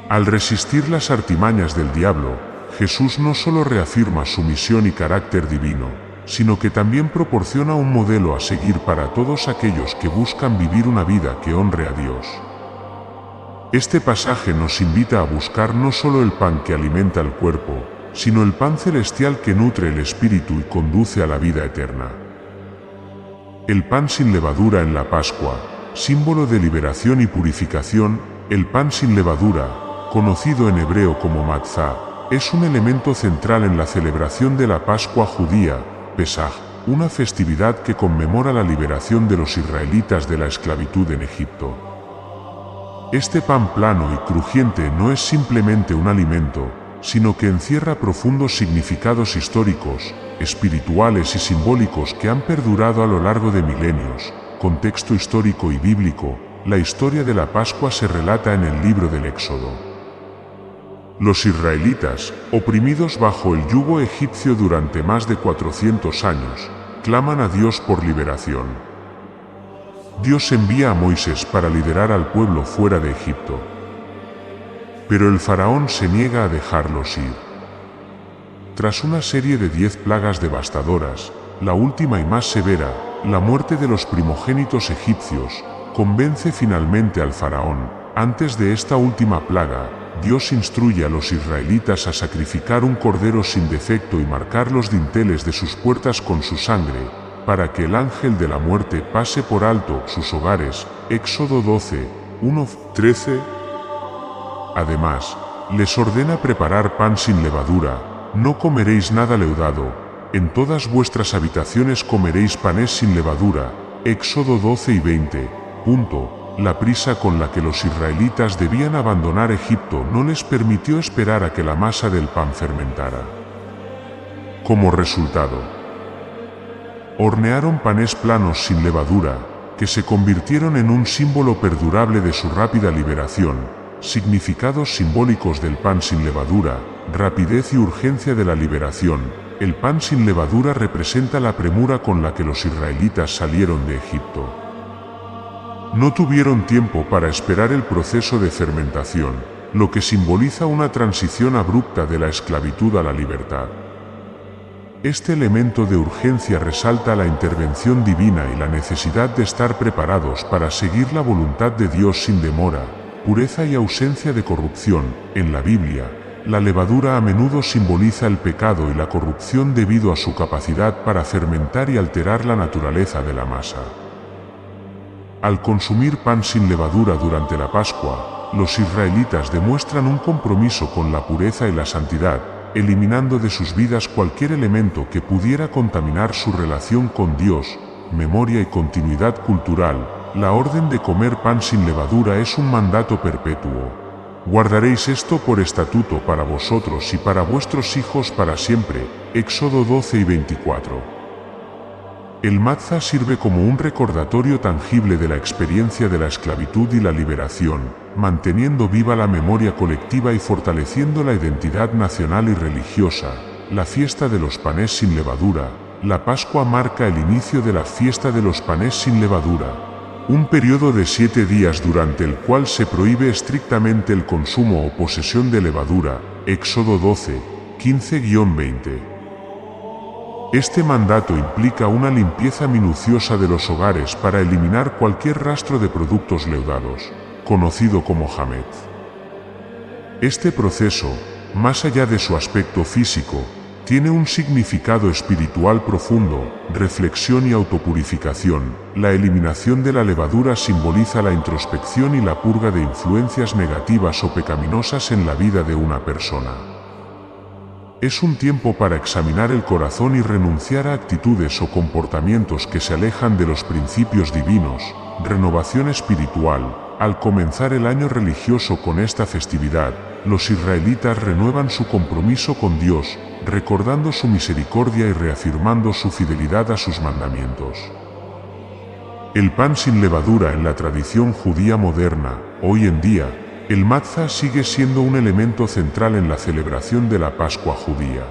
Al resistir las artimañas del diablo, Jesús no solo reafirma su misión y carácter divino, sino que también proporciona un modelo a seguir para todos aquellos que buscan vivir una vida que honre a Dios. Este pasaje nos invita a buscar no solo el pan que alimenta el cuerpo, sino el pan celestial que nutre el espíritu y conduce a la vida eterna. El pan sin levadura en la Pascua, símbolo de liberación y purificación, el pan sin levadura, conocido en hebreo como matzá, es un elemento central en la celebración de la Pascua judía, Pesaj, una festividad que conmemora la liberación de los israelitas de la esclavitud en Egipto. Este pan plano y crujiente no es simplemente un alimento, sino que encierra profundos significados históricos, espirituales y simbólicos que han perdurado a lo largo de milenios. Contexto histórico y bíblico, la historia de la Pascua se relata en el libro del Éxodo. Los israelitas, oprimidos bajo el yugo egipcio durante más de 400 años, claman a Dios por liberación. Dios envía a Moisés para liderar al pueblo fuera de Egipto. Pero el faraón se niega a dejarlos ir. Tras una serie de 10 plagas devastadoras, la última y más severa, la muerte de los primogénitos egipcios, convence finalmente al faraón. Antes de esta última plaga, Dios instruye a los israelitas a sacrificar un cordero sin defecto y marcar los dinteles de sus puertas con su sangre, para que el ángel de la muerte pase por alto sus hogares. Éxodo 12, 1-13. Además, les ordena preparar pan sin levadura, no comeréis nada leudado, en todas vuestras habitaciones comeréis panes sin levadura. Éxodo 12 y 20. La prisa con la que los israelitas debían abandonar Egipto no les permitió esperar a que la masa del pan fermentara. Como resultado, hornearon panes planos sin levadura, que se convirtieron en un símbolo perdurable de su rápida liberación. Significados simbólicos del pan sin levadura: rapidez y urgencia de la liberación. El pan sin levadura representa la premura con la que los israelitas salieron de Egipto. No tuvieron tiempo para esperar el proceso de fermentación, lo que simboliza una transición abrupta de la esclavitud a la libertad. Este elemento de urgencia resalta la intervención divina y la necesidad de estar preparados para seguir la voluntad de Dios sin demora. Pureza y ausencia de corrupción. En la Biblia, la levadura a menudo simboliza el pecado y la corrupción debido a su capacidad para fermentar y alterar la naturaleza de la masa. Al consumir pan sin levadura durante la Pascua, los israelitas demuestran un compromiso con la pureza y la santidad, eliminando de sus vidas cualquier elemento que pudiera contaminar su relación con Dios. Memoria y continuidad cultural. La orden de comer pan sin levadura es un mandato perpetuo. Guardaréis esto por estatuto para vosotros y para vuestros hijos para siempre. Éxodo 12 y 24. El matzá sirve como un recordatorio tangible de la experiencia de la esclavitud y la liberación, manteniendo viva la memoria colectiva y fortaleciendo la identidad nacional y religiosa. La fiesta de los panes sin levadura. La Pascua marca el inicio de la fiesta de los panes sin levadura, un periodo de 7 días durante el cual se prohíbe estrictamente el consumo o posesión de levadura. Éxodo 12, 15-20. Este mandato implica una limpieza minuciosa de los hogares para eliminar cualquier rastro de productos leudados, conocido como hametz. Este proceso, más allá de su aspecto físico, tiene un significado espiritual profundo: reflexión y autopurificación. La eliminación de la levadura simboliza la introspección y la purga de influencias negativas o pecaminosas en la vida de una persona. Es un tiempo para examinar el corazón y renunciar a actitudes o comportamientos que se alejan de los principios divinos. Renovación espiritual. Al comenzar el año religioso con esta festividad, los israelitas renuevan su compromiso con Dios, recordando su misericordia y reafirmando su fidelidad a sus mandamientos. El pan sin levadura en la tradición judía moderna, hoy en día, el matzah sigue siendo un elemento central en la celebración de la Pascua judía.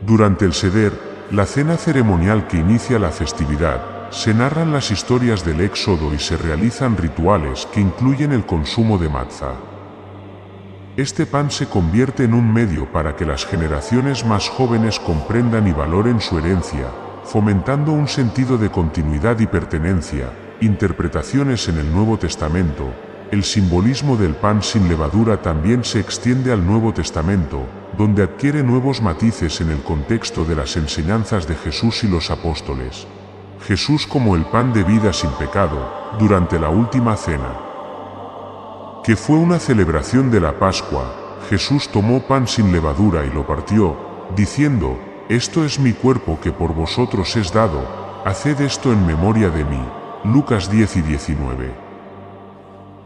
Durante el Seder, la cena ceremonial que inicia la festividad, se narran las historias del Éxodo y se realizan rituales que incluyen el consumo de matzah. Este pan se convierte en un medio para que las generaciones más jóvenes comprendan y valoren su herencia, fomentando un sentido de continuidad y pertenencia. Interpretaciones en el Nuevo Testamento. El simbolismo del pan sin levadura también se extiende al Nuevo Testamento, donde adquiere nuevos matices en el contexto de las enseñanzas de Jesús y los apóstoles. Jesús como el pan de vida sin pecado, durante la última cena, que fue una celebración de la Pascua, Jesús tomó pan sin levadura y lo partió, diciendo: «Esto es mi cuerpo que por vosotros es dado, haced esto en memoria de mí». Lucas 10 y 19.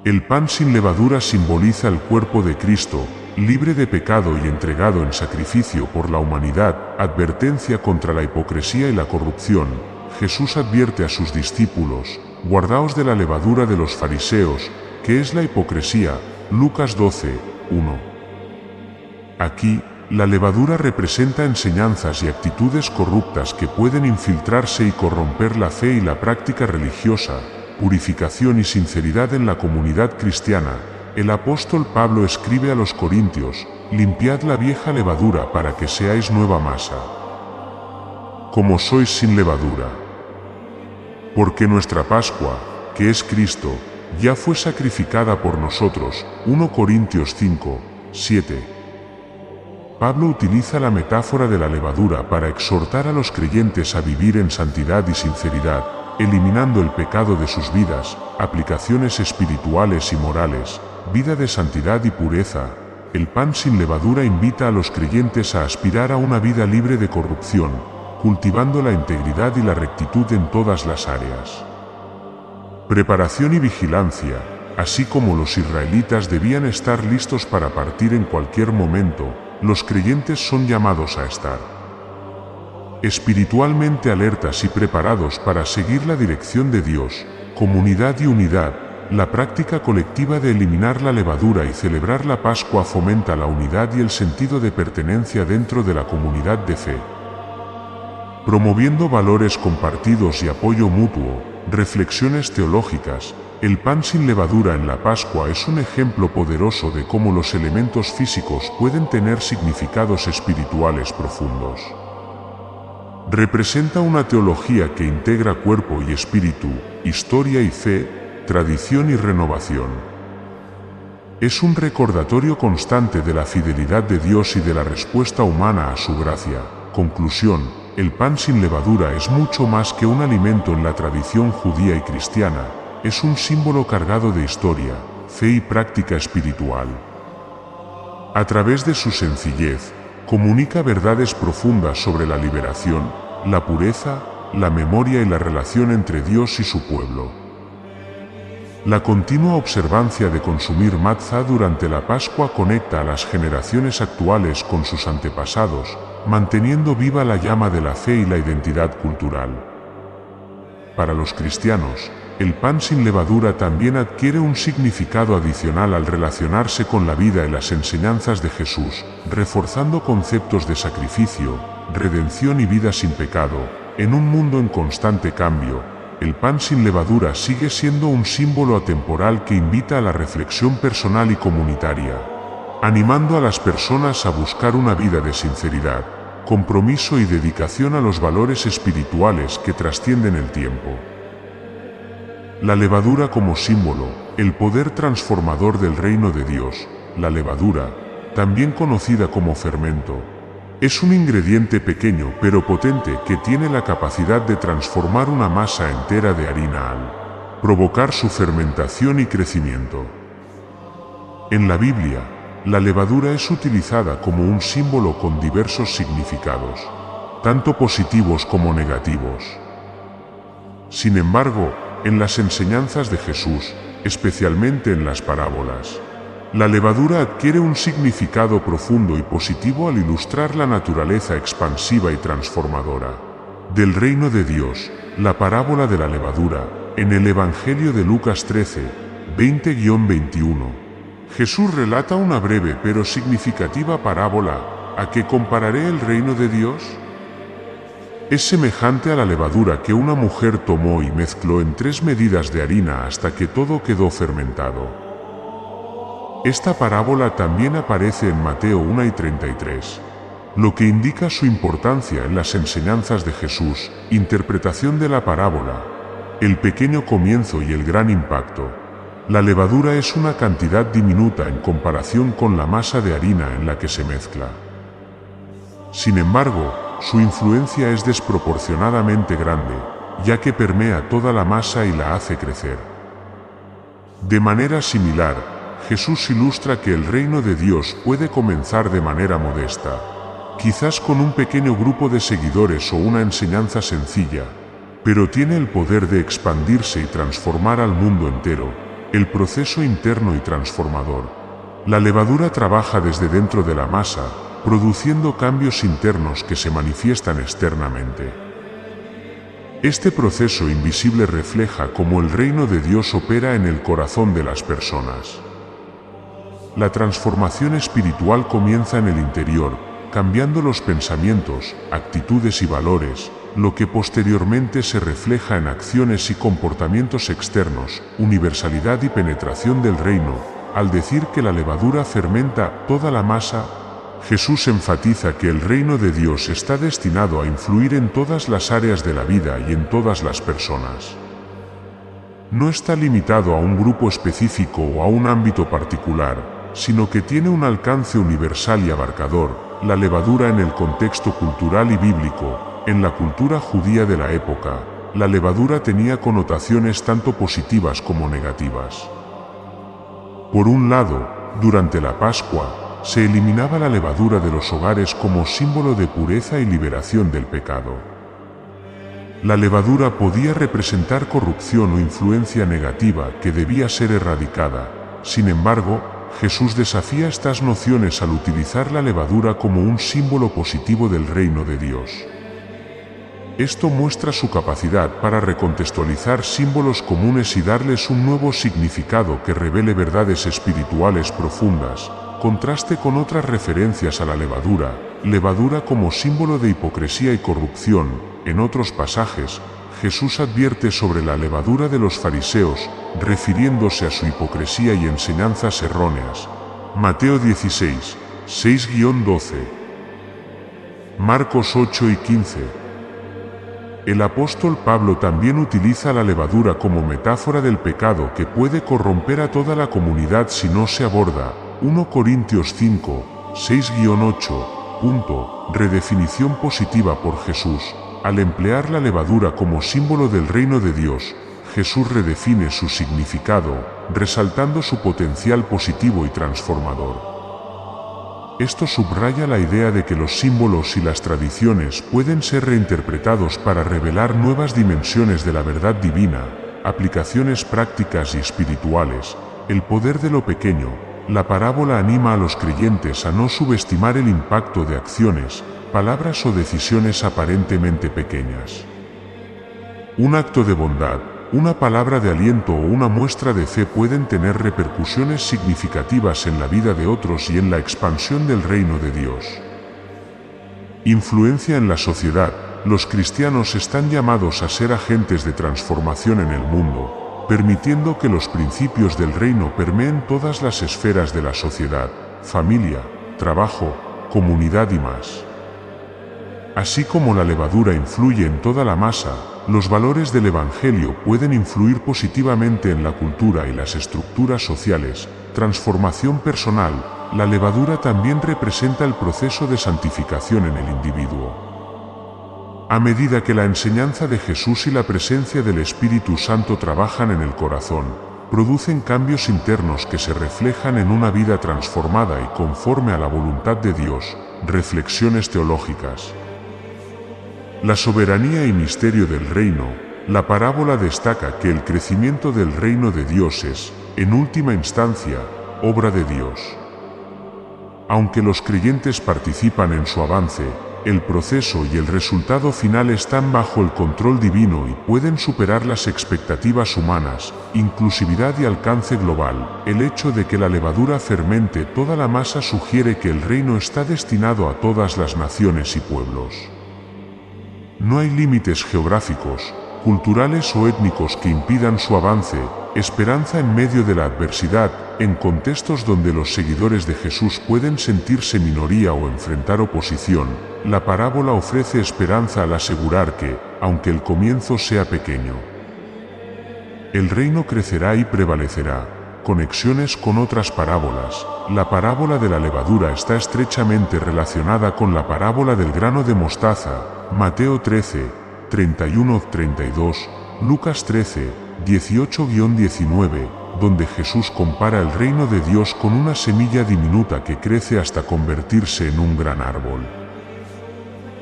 El pan sin levadura simboliza el cuerpo de Cristo, libre de pecado y entregado en sacrificio por la humanidad. Advertencia contra la hipocresía y la corrupción. Jesús advierte a sus discípulos: «Guardaos de la levadura de los fariseos, que es la hipocresía». Lucas 12, 1. Aquí, la levadura representa enseñanzas y actitudes corruptas que pueden infiltrarse y corromper la fe y la práctica religiosa, purificación y sinceridad en la comunidad cristiana. El apóstol Pablo escribe a los Corintios: «Limpiad la vieja levadura para que seáis nueva masa, como sois sin levadura. Porque nuestra Pascua, que es Cristo, ya fue sacrificada por nosotros». 1 Corintios 5, 7. Pablo utiliza la metáfora de la levadura para exhortar a los creyentes a vivir en santidad y sinceridad, eliminando el pecado de sus vidas. Aplicaciones espirituales y morales. Vida de santidad y pureza. El pan sin levadura invita a los creyentes a aspirar a una vida libre de corrupción, cultivando la integridad y la rectitud en todas las áreas. Preparación y vigilancia. Así como los israelitas debían estar listos para partir en cualquier momento, los creyentes son llamados a estar espiritualmente alertas y preparados para seguir la dirección de Dios. Comunidad y unidad. La práctica colectiva de eliminar la levadura y celebrar la Pascua fomenta la unidad y el sentido de pertenencia dentro de la comunidad de fe, promoviendo valores compartidos y apoyo mutuo. Reflexiones teológicas. El pan sin levadura en la Pascua es un ejemplo poderoso de cómo los elementos físicos pueden tener significados espirituales profundos. Representa una teología que integra cuerpo y espíritu, historia y fe, tradición y renovación. Es un recordatorio constante de la fidelidad de Dios y de la respuesta humana a su gracia. Conclusión. El pan sin levadura es mucho más que un alimento en la tradición judía y cristiana. Es un símbolo cargado de historia, fe y práctica espiritual. A través de su sencillez, comunica verdades profundas sobre la liberación, la pureza, la memoria y la relación entre Dios y su pueblo. La continua observancia de consumir matzah durante la Pascua conecta a las generaciones actuales con sus antepasados, manteniendo viva la llama de la fe y la identidad cultural. Para los cristianos, el pan sin levadura también adquiere un significado adicional al relacionarse con la vida y las enseñanzas de Jesús, reforzando conceptos de sacrificio, redención y vida sin pecado. En un mundo en constante cambio, el pan sin levadura sigue siendo un símbolo atemporal que invita a la reflexión personal y comunitaria, animando a las personas a buscar una vida de sinceridad, compromiso y dedicación a los valores espirituales que trascienden el tiempo. La levadura como símbolo, el poder transformador del reino de Dios. La levadura, también conocida como fermento, es un ingrediente pequeño pero potente que tiene la capacidad de transformar una masa entera de harina al provocar su fermentación y crecimiento. En la Biblia, la levadura es utilizada como un símbolo con diversos significados, tanto positivos como negativos. Sin embargo, en las enseñanzas de Jesús, especialmente en las parábolas, la levadura adquiere un significado profundo y positivo al ilustrar la naturaleza expansiva y transformadora del reino de Dios, la parábola de la levadura, en el Evangelio de Lucas 13, 20-21. Jesús relata una breve pero significativa parábola. ¿A qué compararé el reino de Dios? Es semejante a la levadura que una mujer tomó y mezcló en 3 medidas de harina hasta que todo quedó fermentado. Esta parábola también aparece en Mateo 1:33, lo que indica su importancia en las enseñanzas de Jesús. Interpretación de la parábola: el pequeño comienzo y el gran impacto. La levadura es una cantidad diminuta en comparación con la masa de harina en la que se mezcla. Sin embargo, su influencia es desproporcionadamente grande, ya que permea toda la masa y la hace crecer. De manera similar, Jesús ilustra que el reino de Dios puede comenzar de manera modesta, quizás con un pequeño grupo de seguidores o una enseñanza sencilla, pero tiene el poder de expandirse y transformar al mundo entero. El proceso interno y transformador. La levadura trabaja desde dentro de la masa, produciendo cambios internos que se manifiestan externamente. Este proceso invisible refleja cómo el reino de Dios opera en el corazón de las personas. La transformación espiritual comienza en el interior, cambiando los pensamientos, actitudes y valores, lo que posteriormente se refleja en acciones y comportamientos externos. Universalidad y penetración del reino. Al decir que la levadura fermenta toda la masa, Jesús enfatiza que el reino de Dios está destinado a influir en todas las áreas de la vida y en todas las personas. No está limitado a un grupo específico o a un ámbito particular, sino que tiene un alcance universal y abarcador. La levadura en el contexto cultural y bíblico. En la cultura judía de la época, la levadura tenía connotaciones tanto positivas como negativas. Por un lado, durante la Pascua, se eliminaba la levadura de los hogares como símbolo de pureza y liberación del pecado. La levadura podía representar corrupción o influencia negativa que debía ser erradicada. Sin embargo, Jesús desafía estas nociones al utilizar la levadura como un símbolo positivo del reino de Dios. Esto muestra su capacidad para recontextualizar símbolos comunes y darles un nuevo significado que revele verdades espirituales profundas. Contraste con otras referencias a la levadura como símbolo de hipocresía y corrupción. En otros pasajes, Jesús advierte sobre la levadura de los fariseos, refiriéndose a su hipocresía y enseñanzas erróneas. Mateo 16, 6-12. Marcos 8 y 15. El apóstol Pablo también utiliza la levadura como metáfora del pecado que puede corromper a toda la comunidad si no se aborda. 1 Corintios 5, 6-8. Redefinición positiva por Jesús. Al emplear la levadura como símbolo del reino de Dios, Jesús redefine su significado, resaltando su potencial positivo y transformador. Esto subraya la idea de que los símbolos y las tradiciones pueden ser reinterpretados para revelar nuevas dimensiones de la verdad divina, aplicaciones prácticas y espirituales. El poder de lo pequeño. La parábola anima a los creyentes a no subestimar el impacto de acciones, palabras o decisiones aparentemente pequeñas. Un acto de bondad, una palabra de aliento o una muestra de fe pueden tener repercusiones significativas en la vida de otros y en la expansión del reino de Dios. Influencia en la sociedad. Los cristianos están llamados a ser agentes de transformación en el mundo, permitiendo que los principios del reino permeen todas las esferas de la sociedad, familia, trabajo, comunidad y más. Así como la levadura influye en toda la masa, los valores del Evangelio pueden influir positivamente en la cultura y las estructuras sociales. Transformación personal. La levadura también representa el proceso de santificación en el individuo. A medida que la enseñanza de Jesús y la presencia del Espíritu Santo trabajan en el corazón, producen cambios internos que se reflejan en una vida transformada y conforme a la voluntad de Dios. Reflexiones teológicas. La soberanía y misterio del reino. La parábola destaca que el crecimiento del reino de Dios es, en última instancia, obra de Dios. Aunque los creyentes participan en su avance, el proceso y el resultado final están bajo el control divino y pueden superar las expectativas humanas, inclusividad y alcance global. El hecho de que la levadura fermente toda la masa sugiere que el reino está destinado a todas las naciones y pueblos. No hay límites geográficos, culturales o étnicos que impidan su avance. Esperanza en medio de la adversidad, en contextos donde los seguidores de Jesús pueden sentirse minoría o enfrentar oposición. La parábola ofrece esperanza al asegurar que, aunque el comienzo sea pequeño, el reino crecerá y prevalecerá. Conexiones con otras parábolas. La parábola de la levadura está estrechamente relacionada con la parábola del grano de mostaza, Mateo 13, 31-32, Lucas 13, 18-19, donde Jesús compara el reino de Dios con una semilla diminuta que crece hasta convertirse en un gran árbol.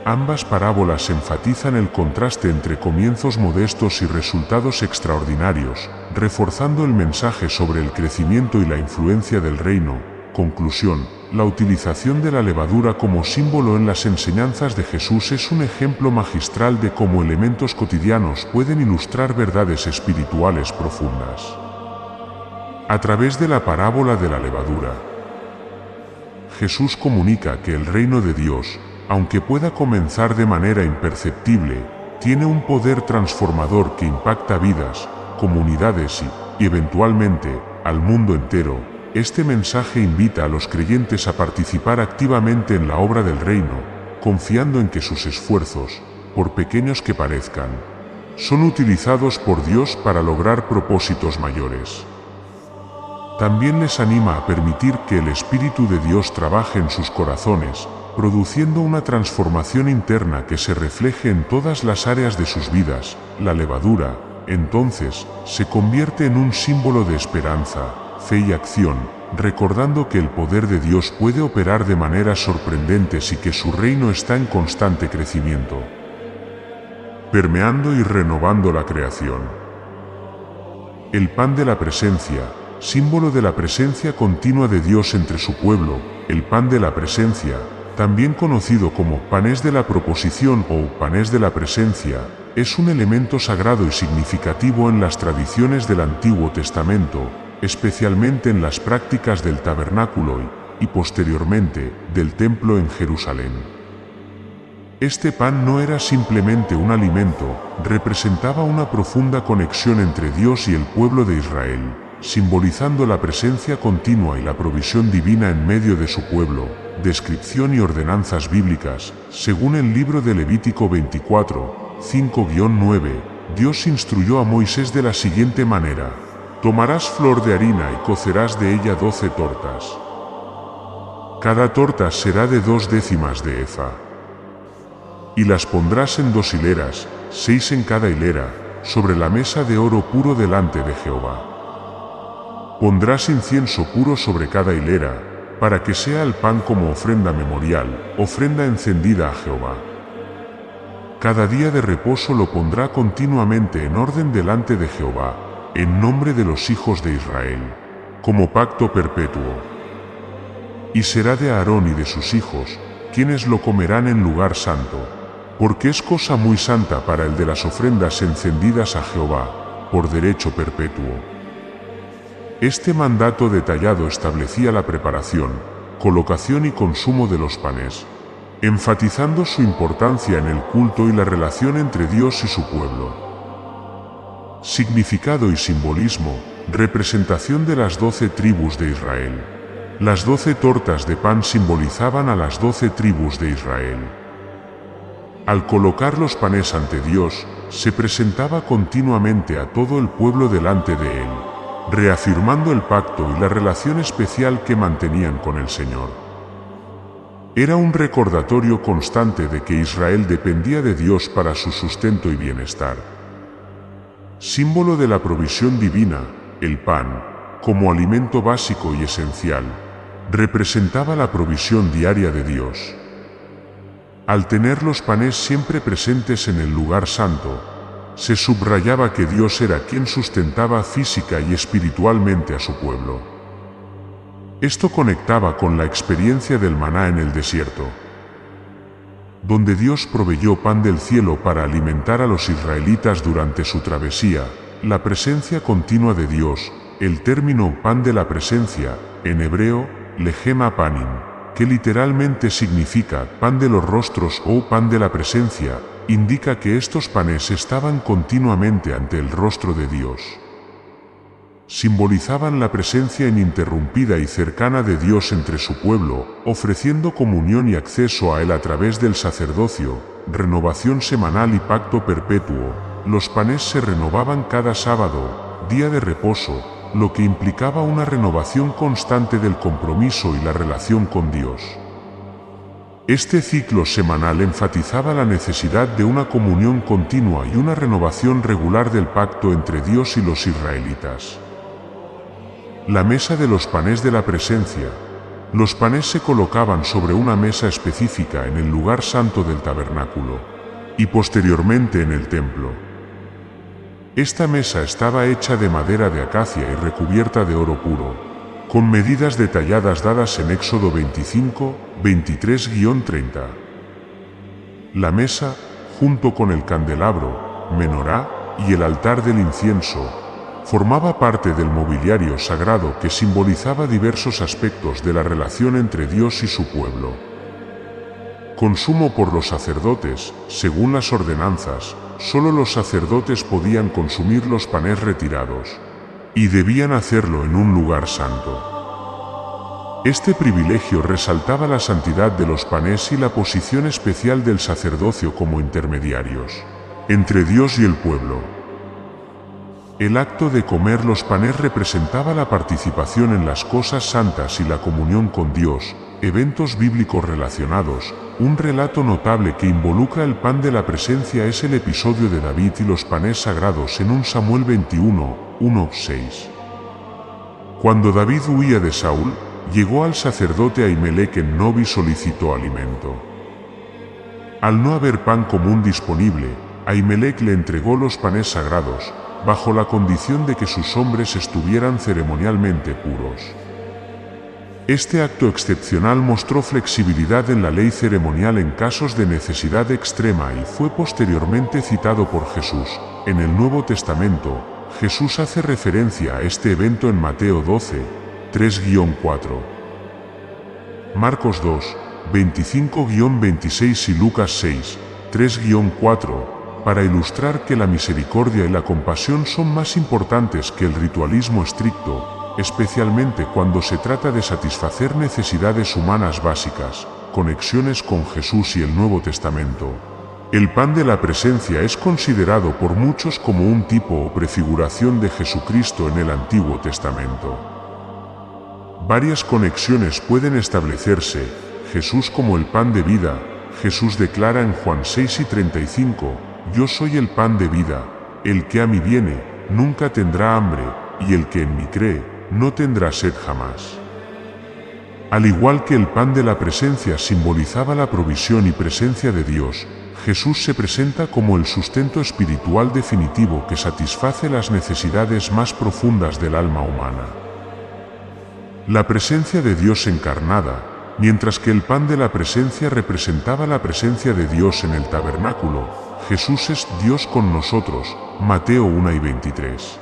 Ambas parábolas enfatizan el contraste entre comienzos modestos y resultados extraordinarios, reforzando el mensaje sobre el crecimiento y la influencia del reino. Conclusión: la utilización de la levadura como símbolo en las enseñanzas de Jesús es un ejemplo magistral de cómo elementos cotidianos pueden ilustrar verdades espirituales profundas. A través de la parábola de la levadura, Jesús comunica que el reino de Dios, aunque pueda comenzar de manera imperceptible, tiene un poder transformador que impacta vidas, comunidades y, eventualmente, al mundo entero. Este mensaje invita a los creyentes a participar activamente en la obra del reino, confiando en que sus esfuerzos, por pequeños que parezcan, son utilizados por Dios para lograr propósitos mayores. También les anima a permitir que el Espíritu de Dios trabaje en sus corazones, produciendo una transformación interna que se refleje en todas las áreas de sus vidas. La levadura, entonces, se convierte en un símbolo de esperanza, fe y acción, recordando que el poder de Dios puede operar de maneras sorprendentes y que su reino está en constante crecimiento, permeando y renovando la creación. El pan de la presencia, símbolo de la presencia continua de Dios entre su pueblo. El pan de la presencia, también conocido como panes de la proposición o panes de la presencia, es un elemento sagrado y significativo en las tradiciones del Antiguo Testamento, especialmente en las prácticas del tabernáculo y posteriormente, del templo en Jerusalén. Este pan no era simplemente un alimento, representaba una profunda conexión entre Dios y el pueblo de Israel, simbolizando la presencia continua y la provisión divina en medio de su pueblo. Descripción y ordenanzas bíblicas. Según el libro de Levítico 24, 5-9, Dios instruyó a Moisés de la siguiente manera: tomarás flor de harina y cocerás de ella 12 tortas. Cada torta será de 2/10 de efa. Y las pondrás en 2 hileras, 6 en cada hilera, sobre la mesa de oro puro delante de Jehová. Pondrás incienso puro sobre cada hilera, para que sea el pan como ofrenda memorial, ofrenda encendida a Jehová. Cada día de reposo lo pondrá continuamente en orden delante de Jehová, en nombre de los hijos de Israel, como pacto perpetuo. Y será de Aarón y de sus hijos, quienes lo comerán en lugar santo, porque es cosa muy santa para el de las ofrendas encendidas a Jehová, por derecho perpetuo. Este mandato detallado establecía la preparación, colocación y consumo de los panes, enfatizando su importancia en el culto y la relación entre Dios y su pueblo. Significado y simbolismo. Representación de las 12 tribus de Israel. Las 12 tortas de pan simbolizaban a las 12 tribus de Israel. Al colocar los panes ante Dios, se presentaba continuamente a todo el pueblo delante de él, reafirmando el pacto y la relación especial que mantenían con el Señor. Era un recordatorio constante de que Israel dependía de Dios para su sustento y bienestar. Símbolo de la provisión divina, el pan, como alimento básico y esencial, representaba la provisión diaria de Dios. Al tener los panes siempre presentes en el lugar santo, se subrayaba que Dios era quien sustentaba física y espiritualmente a su pueblo. Esto conectaba con la experiencia del maná en el desierto. donde Dios proveyó pan del cielo para alimentar a los israelitas durante su travesía, la presencia continua de Dios. El término pan de la presencia, en hebreo, lehem hapanim, que literalmente significa pan de los rostros o pan de la presencia, indica que estos panes estaban continuamente ante el rostro de Dios. Simbolizaban la presencia ininterrumpida y cercana de Dios entre su pueblo, ofreciendo comunión y acceso a Él a través del sacerdocio, renovación semanal y pacto perpetuo. Los panes se renovaban cada sábado, día de reposo, lo que implicaba una renovación constante del compromiso y la relación con Dios. Este ciclo semanal enfatizaba la necesidad de una comunión continua y una renovación regular del pacto entre Dios y los israelitas. La mesa de los panes de la presencia. Los panes se colocaban sobre una mesa específica en el lugar santo del tabernáculo y posteriormente en el templo. Esta mesa estaba hecha de madera de acacia y recubierta de oro puro, con medidas detalladas dadas en Éxodo 25, 23-30. La mesa, junto con el candelabro, menorá y el altar del incienso, formaba parte del mobiliario sagrado que simbolizaba diversos aspectos de la relación entre Dios y su pueblo. Consumo por los sacerdotes. Según las ordenanzas, solo los sacerdotes podían consumir los panes retirados, y debían hacerlo en un lugar santo. Este privilegio resaltaba la santidad de los panes y la posición especial del sacerdocio como intermediarios entre Dios y el pueblo. El acto de comer los panes representaba la participación en las cosas santas y la comunión con Dios, eventos bíblicos relacionados. Un relato notable que involucra el pan de la presencia es el episodio de David y los panes sagrados en 1 Samuel 21, 1-6. Cuando David huía de Saúl, llegó al sacerdote Ahimelech en Nob y solicitó alimento. Al no haber pan común disponible, Ahimelech le entregó los panes sagrados, bajo la condición de que sus hombres estuvieran ceremonialmente puros. Este acto excepcional mostró flexibilidad en la ley ceremonial en casos de necesidad extrema y fue posteriormente citado por Jesús. En el Nuevo Testamento, Jesús hace referencia a este evento en Mateo 12, 3-4, Marcos 2, 25-26 y Lucas 6, 3-4, para ilustrar que la misericordia y la compasión son más importantes que el ritualismo estricto, especialmente cuando se trata de satisfacer necesidades humanas básicas. Conexiones con Jesús y el Nuevo Testamento. El pan de la presencia es considerado por muchos como un tipo o prefiguración de Jesucristo en el Antiguo Testamento. Varias conexiones pueden establecerse. Jesús como el pan de vida. Jesús declara en Juan 6:35, «Yo soy el pan de vida, el que a mí viene, nunca tendrá hambre, y el que en mí cree, no tendrá sed jamás». Al igual que el pan de la presencia simbolizaba la provisión y presencia de Dios, Jesús se presenta como el sustento espiritual definitivo que satisface las necesidades más profundas del alma humana. La presencia de Dios encarnada, mientras que el pan de la presencia representaba la presencia de Dios en el tabernáculo, Jesús es Dios con nosotros, Mateo 1:23.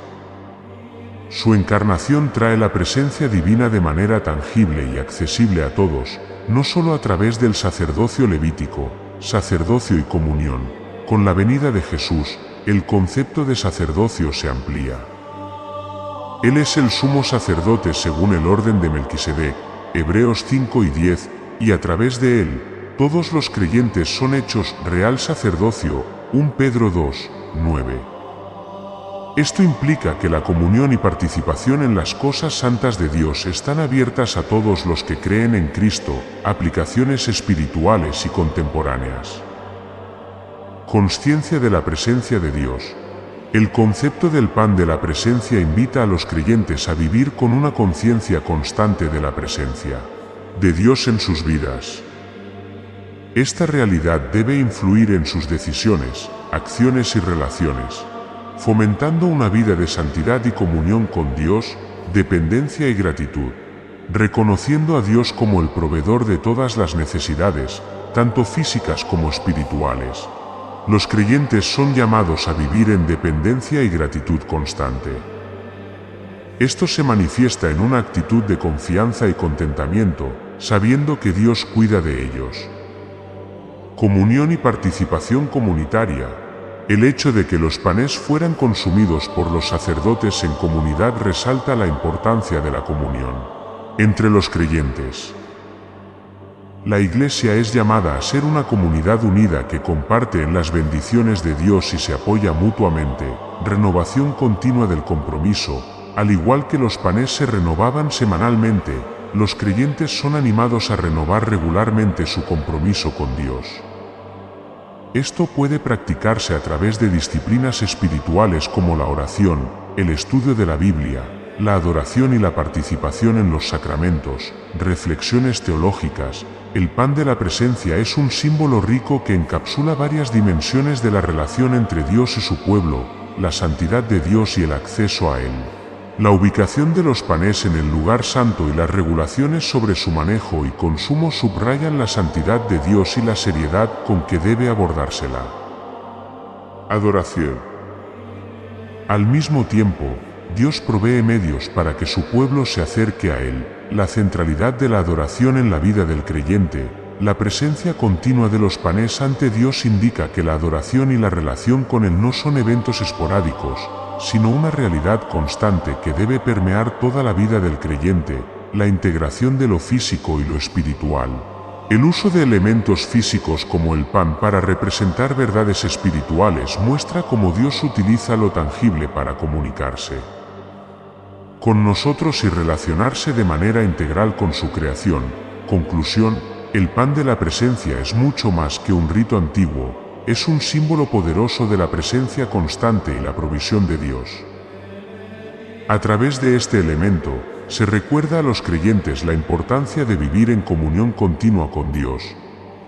Su encarnación trae la presencia divina de manera tangible y accesible a todos, no solo a través del sacerdocio levítico, sacerdocio y comunión. Con la venida de Jesús, el concepto de sacerdocio se amplía. Él es el sumo sacerdote según el orden de Melquisedec, Hebreos 5:10, y a través de él, todos los creyentes son hechos real sacerdocio, 1 Pedro 2:9. Esto implica que la comunión y participación en las cosas santas de Dios están abiertas a todos los que creen en Cristo, aplicaciones espirituales y contemporáneas. Consciencia de la presencia de Dios. El concepto del pan de la presencia invita a los creyentes a vivir con una conciencia constante de la presencia de Dios en sus vidas. Esta realidad debe influir en sus decisiones, acciones y relaciones, fomentando una vida de santidad y comunión con Dios, dependencia y gratitud, reconociendo a Dios como el proveedor de todas las necesidades, tanto físicas como espirituales. Los creyentes son llamados a vivir en dependencia y gratitud constante. Esto se manifiesta en una actitud de confianza y contentamiento, sabiendo que Dios cuida de ellos. Comunión y participación comunitaria. El hecho de que los panes fueran consumidos por los sacerdotes en comunidad resalta la importancia de la comunión entre los creyentes. La Iglesia es llamada a ser una comunidad unida que comparte en las bendiciones de Dios y se apoya mutuamente, renovación continua del compromiso. Al igual que los panes se renovaban semanalmente, los creyentes son animados a renovar regularmente su compromiso con Dios. Esto puede practicarse a través de disciplinas espirituales como la oración, el estudio de la Biblia, la adoración y la participación en los sacramentos, reflexiones teológicas. El pan de la presencia es un símbolo rico que encapsula varias dimensiones de la relación entre Dios y su pueblo, la santidad de Dios y el acceso a Él. La ubicación de los panes en el lugar santo y las regulaciones sobre su manejo y consumo subrayan la santidad de Dios y la seriedad con que debe abordársela. Adoración. Al mismo tiempo, Dios provee medios para que su pueblo se acerque a Él. La centralidad de la adoración en la vida del creyente, la presencia continua de los panes ante Dios indica que la adoración y la relación con Él no son eventos esporádicos, sino una realidad constante que debe permear toda la vida del creyente, la integración de lo físico y lo espiritual. El uso de elementos físicos como el pan para representar verdades espirituales muestra cómo Dios utiliza lo tangible para comunicarse con nosotros y relacionarse de manera integral con su creación. Conclusión: el pan de la presencia es mucho más que un rito antiguo, es un símbolo poderoso de la presencia constante y la provisión de Dios. A través de este elemento, se recuerda a los creyentes la importancia de vivir en comunión continua con Dios,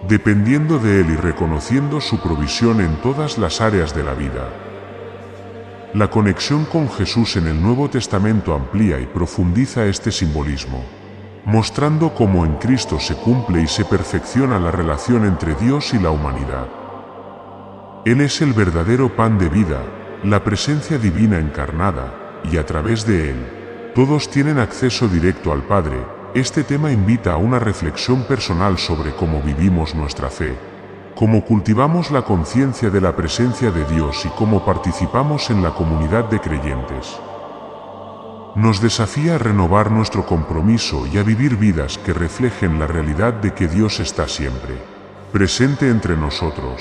dependiendo de Él y reconociendo su provisión en todas las áreas de la vida. La conexión con Jesús en el Nuevo Testamento amplía y profundiza este simbolismo, mostrando cómo en Cristo se cumple y se perfecciona la relación entre Dios y la humanidad. Él es el verdadero pan de vida, la presencia divina encarnada, y a través de Él, todos tienen acceso directo al Padre. Este tema invita a una reflexión personal sobre cómo vivimos nuestra fe, cómo cultivamos la conciencia de la presencia de Dios y cómo participamos en la comunidad de creyentes. Nos desafía a renovar nuestro compromiso y a vivir vidas que reflejen la realidad de que Dios está siempre presente entre nosotros.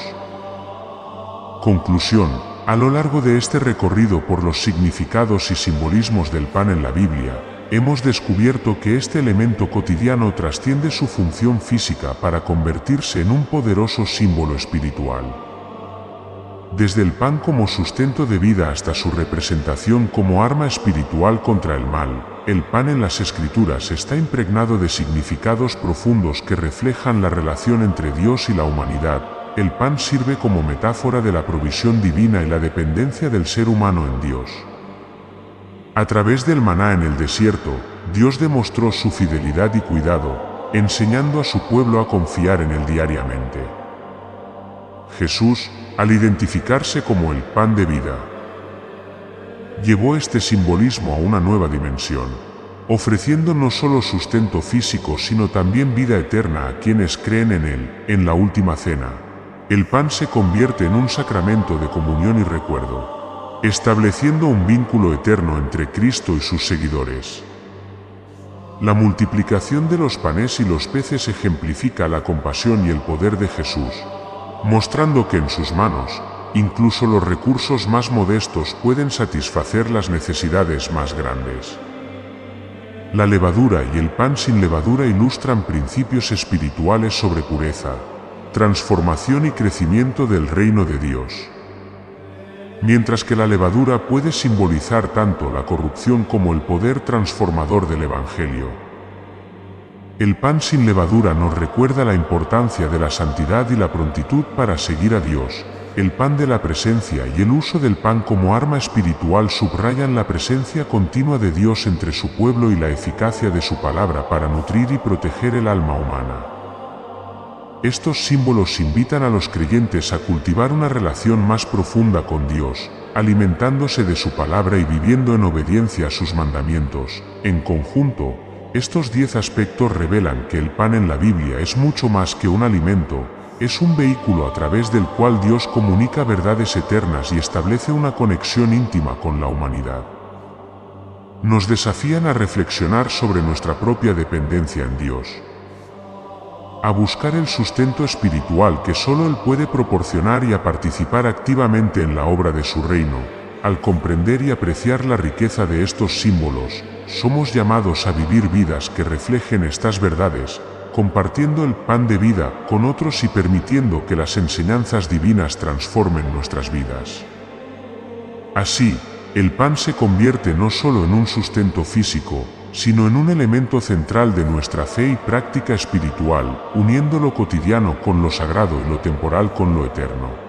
Conclusión: a lo largo de este recorrido por los significados y simbolismos del pan en la Biblia, hemos descubierto que este elemento cotidiano trasciende su función física para convertirse en un poderoso símbolo espiritual. Desde el pan como sustento de vida hasta su representación como arma espiritual contra el mal, el pan en las Escrituras está impregnado de significados profundos que reflejan la relación entre Dios y la humanidad. El pan sirve como metáfora de la provisión divina y la dependencia del ser humano en Dios. A través del maná en el desierto, Dios demostró su fidelidad y cuidado, enseñando a su pueblo a confiar en Él diariamente. Jesús, al identificarse como el pan de vida, llevó este simbolismo a una nueva dimensión, ofreciendo no solo sustento físico sino también vida eterna a quienes creen en Él. En la última cena, el pan se convierte en un sacramento de comunión y recuerdo, estableciendo un vínculo eterno entre Cristo y sus seguidores. La multiplicación de los panes y los peces ejemplifica la compasión y el poder de Jesús, mostrando que en sus manos, incluso los recursos más modestos pueden satisfacer las necesidades más grandes. La levadura y el pan sin levadura ilustran principios espirituales sobre pureza, transformación y crecimiento del reino de Dios. Mientras que la levadura puede simbolizar tanto la corrupción como el poder transformador del Evangelio. El pan sin levadura nos recuerda la importancia de la santidad y la prontitud para seguir a Dios. El pan de la presencia y el uso del pan como arma espiritual subrayan la presencia continua de Dios entre su pueblo y la eficacia de su palabra para nutrir y proteger el alma humana. Estos símbolos invitan a los creyentes a cultivar una relación más profunda con Dios, alimentándose de su palabra y viviendo en obediencia a sus mandamientos. En conjunto, estos 10 aspectos revelan que el pan en la Biblia es mucho más que un alimento, es un vehículo a través del cual Dios comunica verdades eternas y establece una conexión íntima con la humanidad. Nos desafían a reflexionar sobre nuestra propia dependencia en Dios, a buscar el sustento espiritual que solo Él puede proporcionar y a participar activamente en la obra de su reino. Al comprender y apreciar la riqueza de estos símbolos, somos llamados a vivir vidas que reflejen estas verdades, compartiendo el pan de vida con otros y permitiendo que las enseñanzas divinas transformen nuestras vidas. Así, el pan se convierte no solo en un sustento físico, sino en un elemento central de nuestra fe y práctica espiritual, uniendo lo cotidiano con lo sagrado y lo temporal con lo eterno.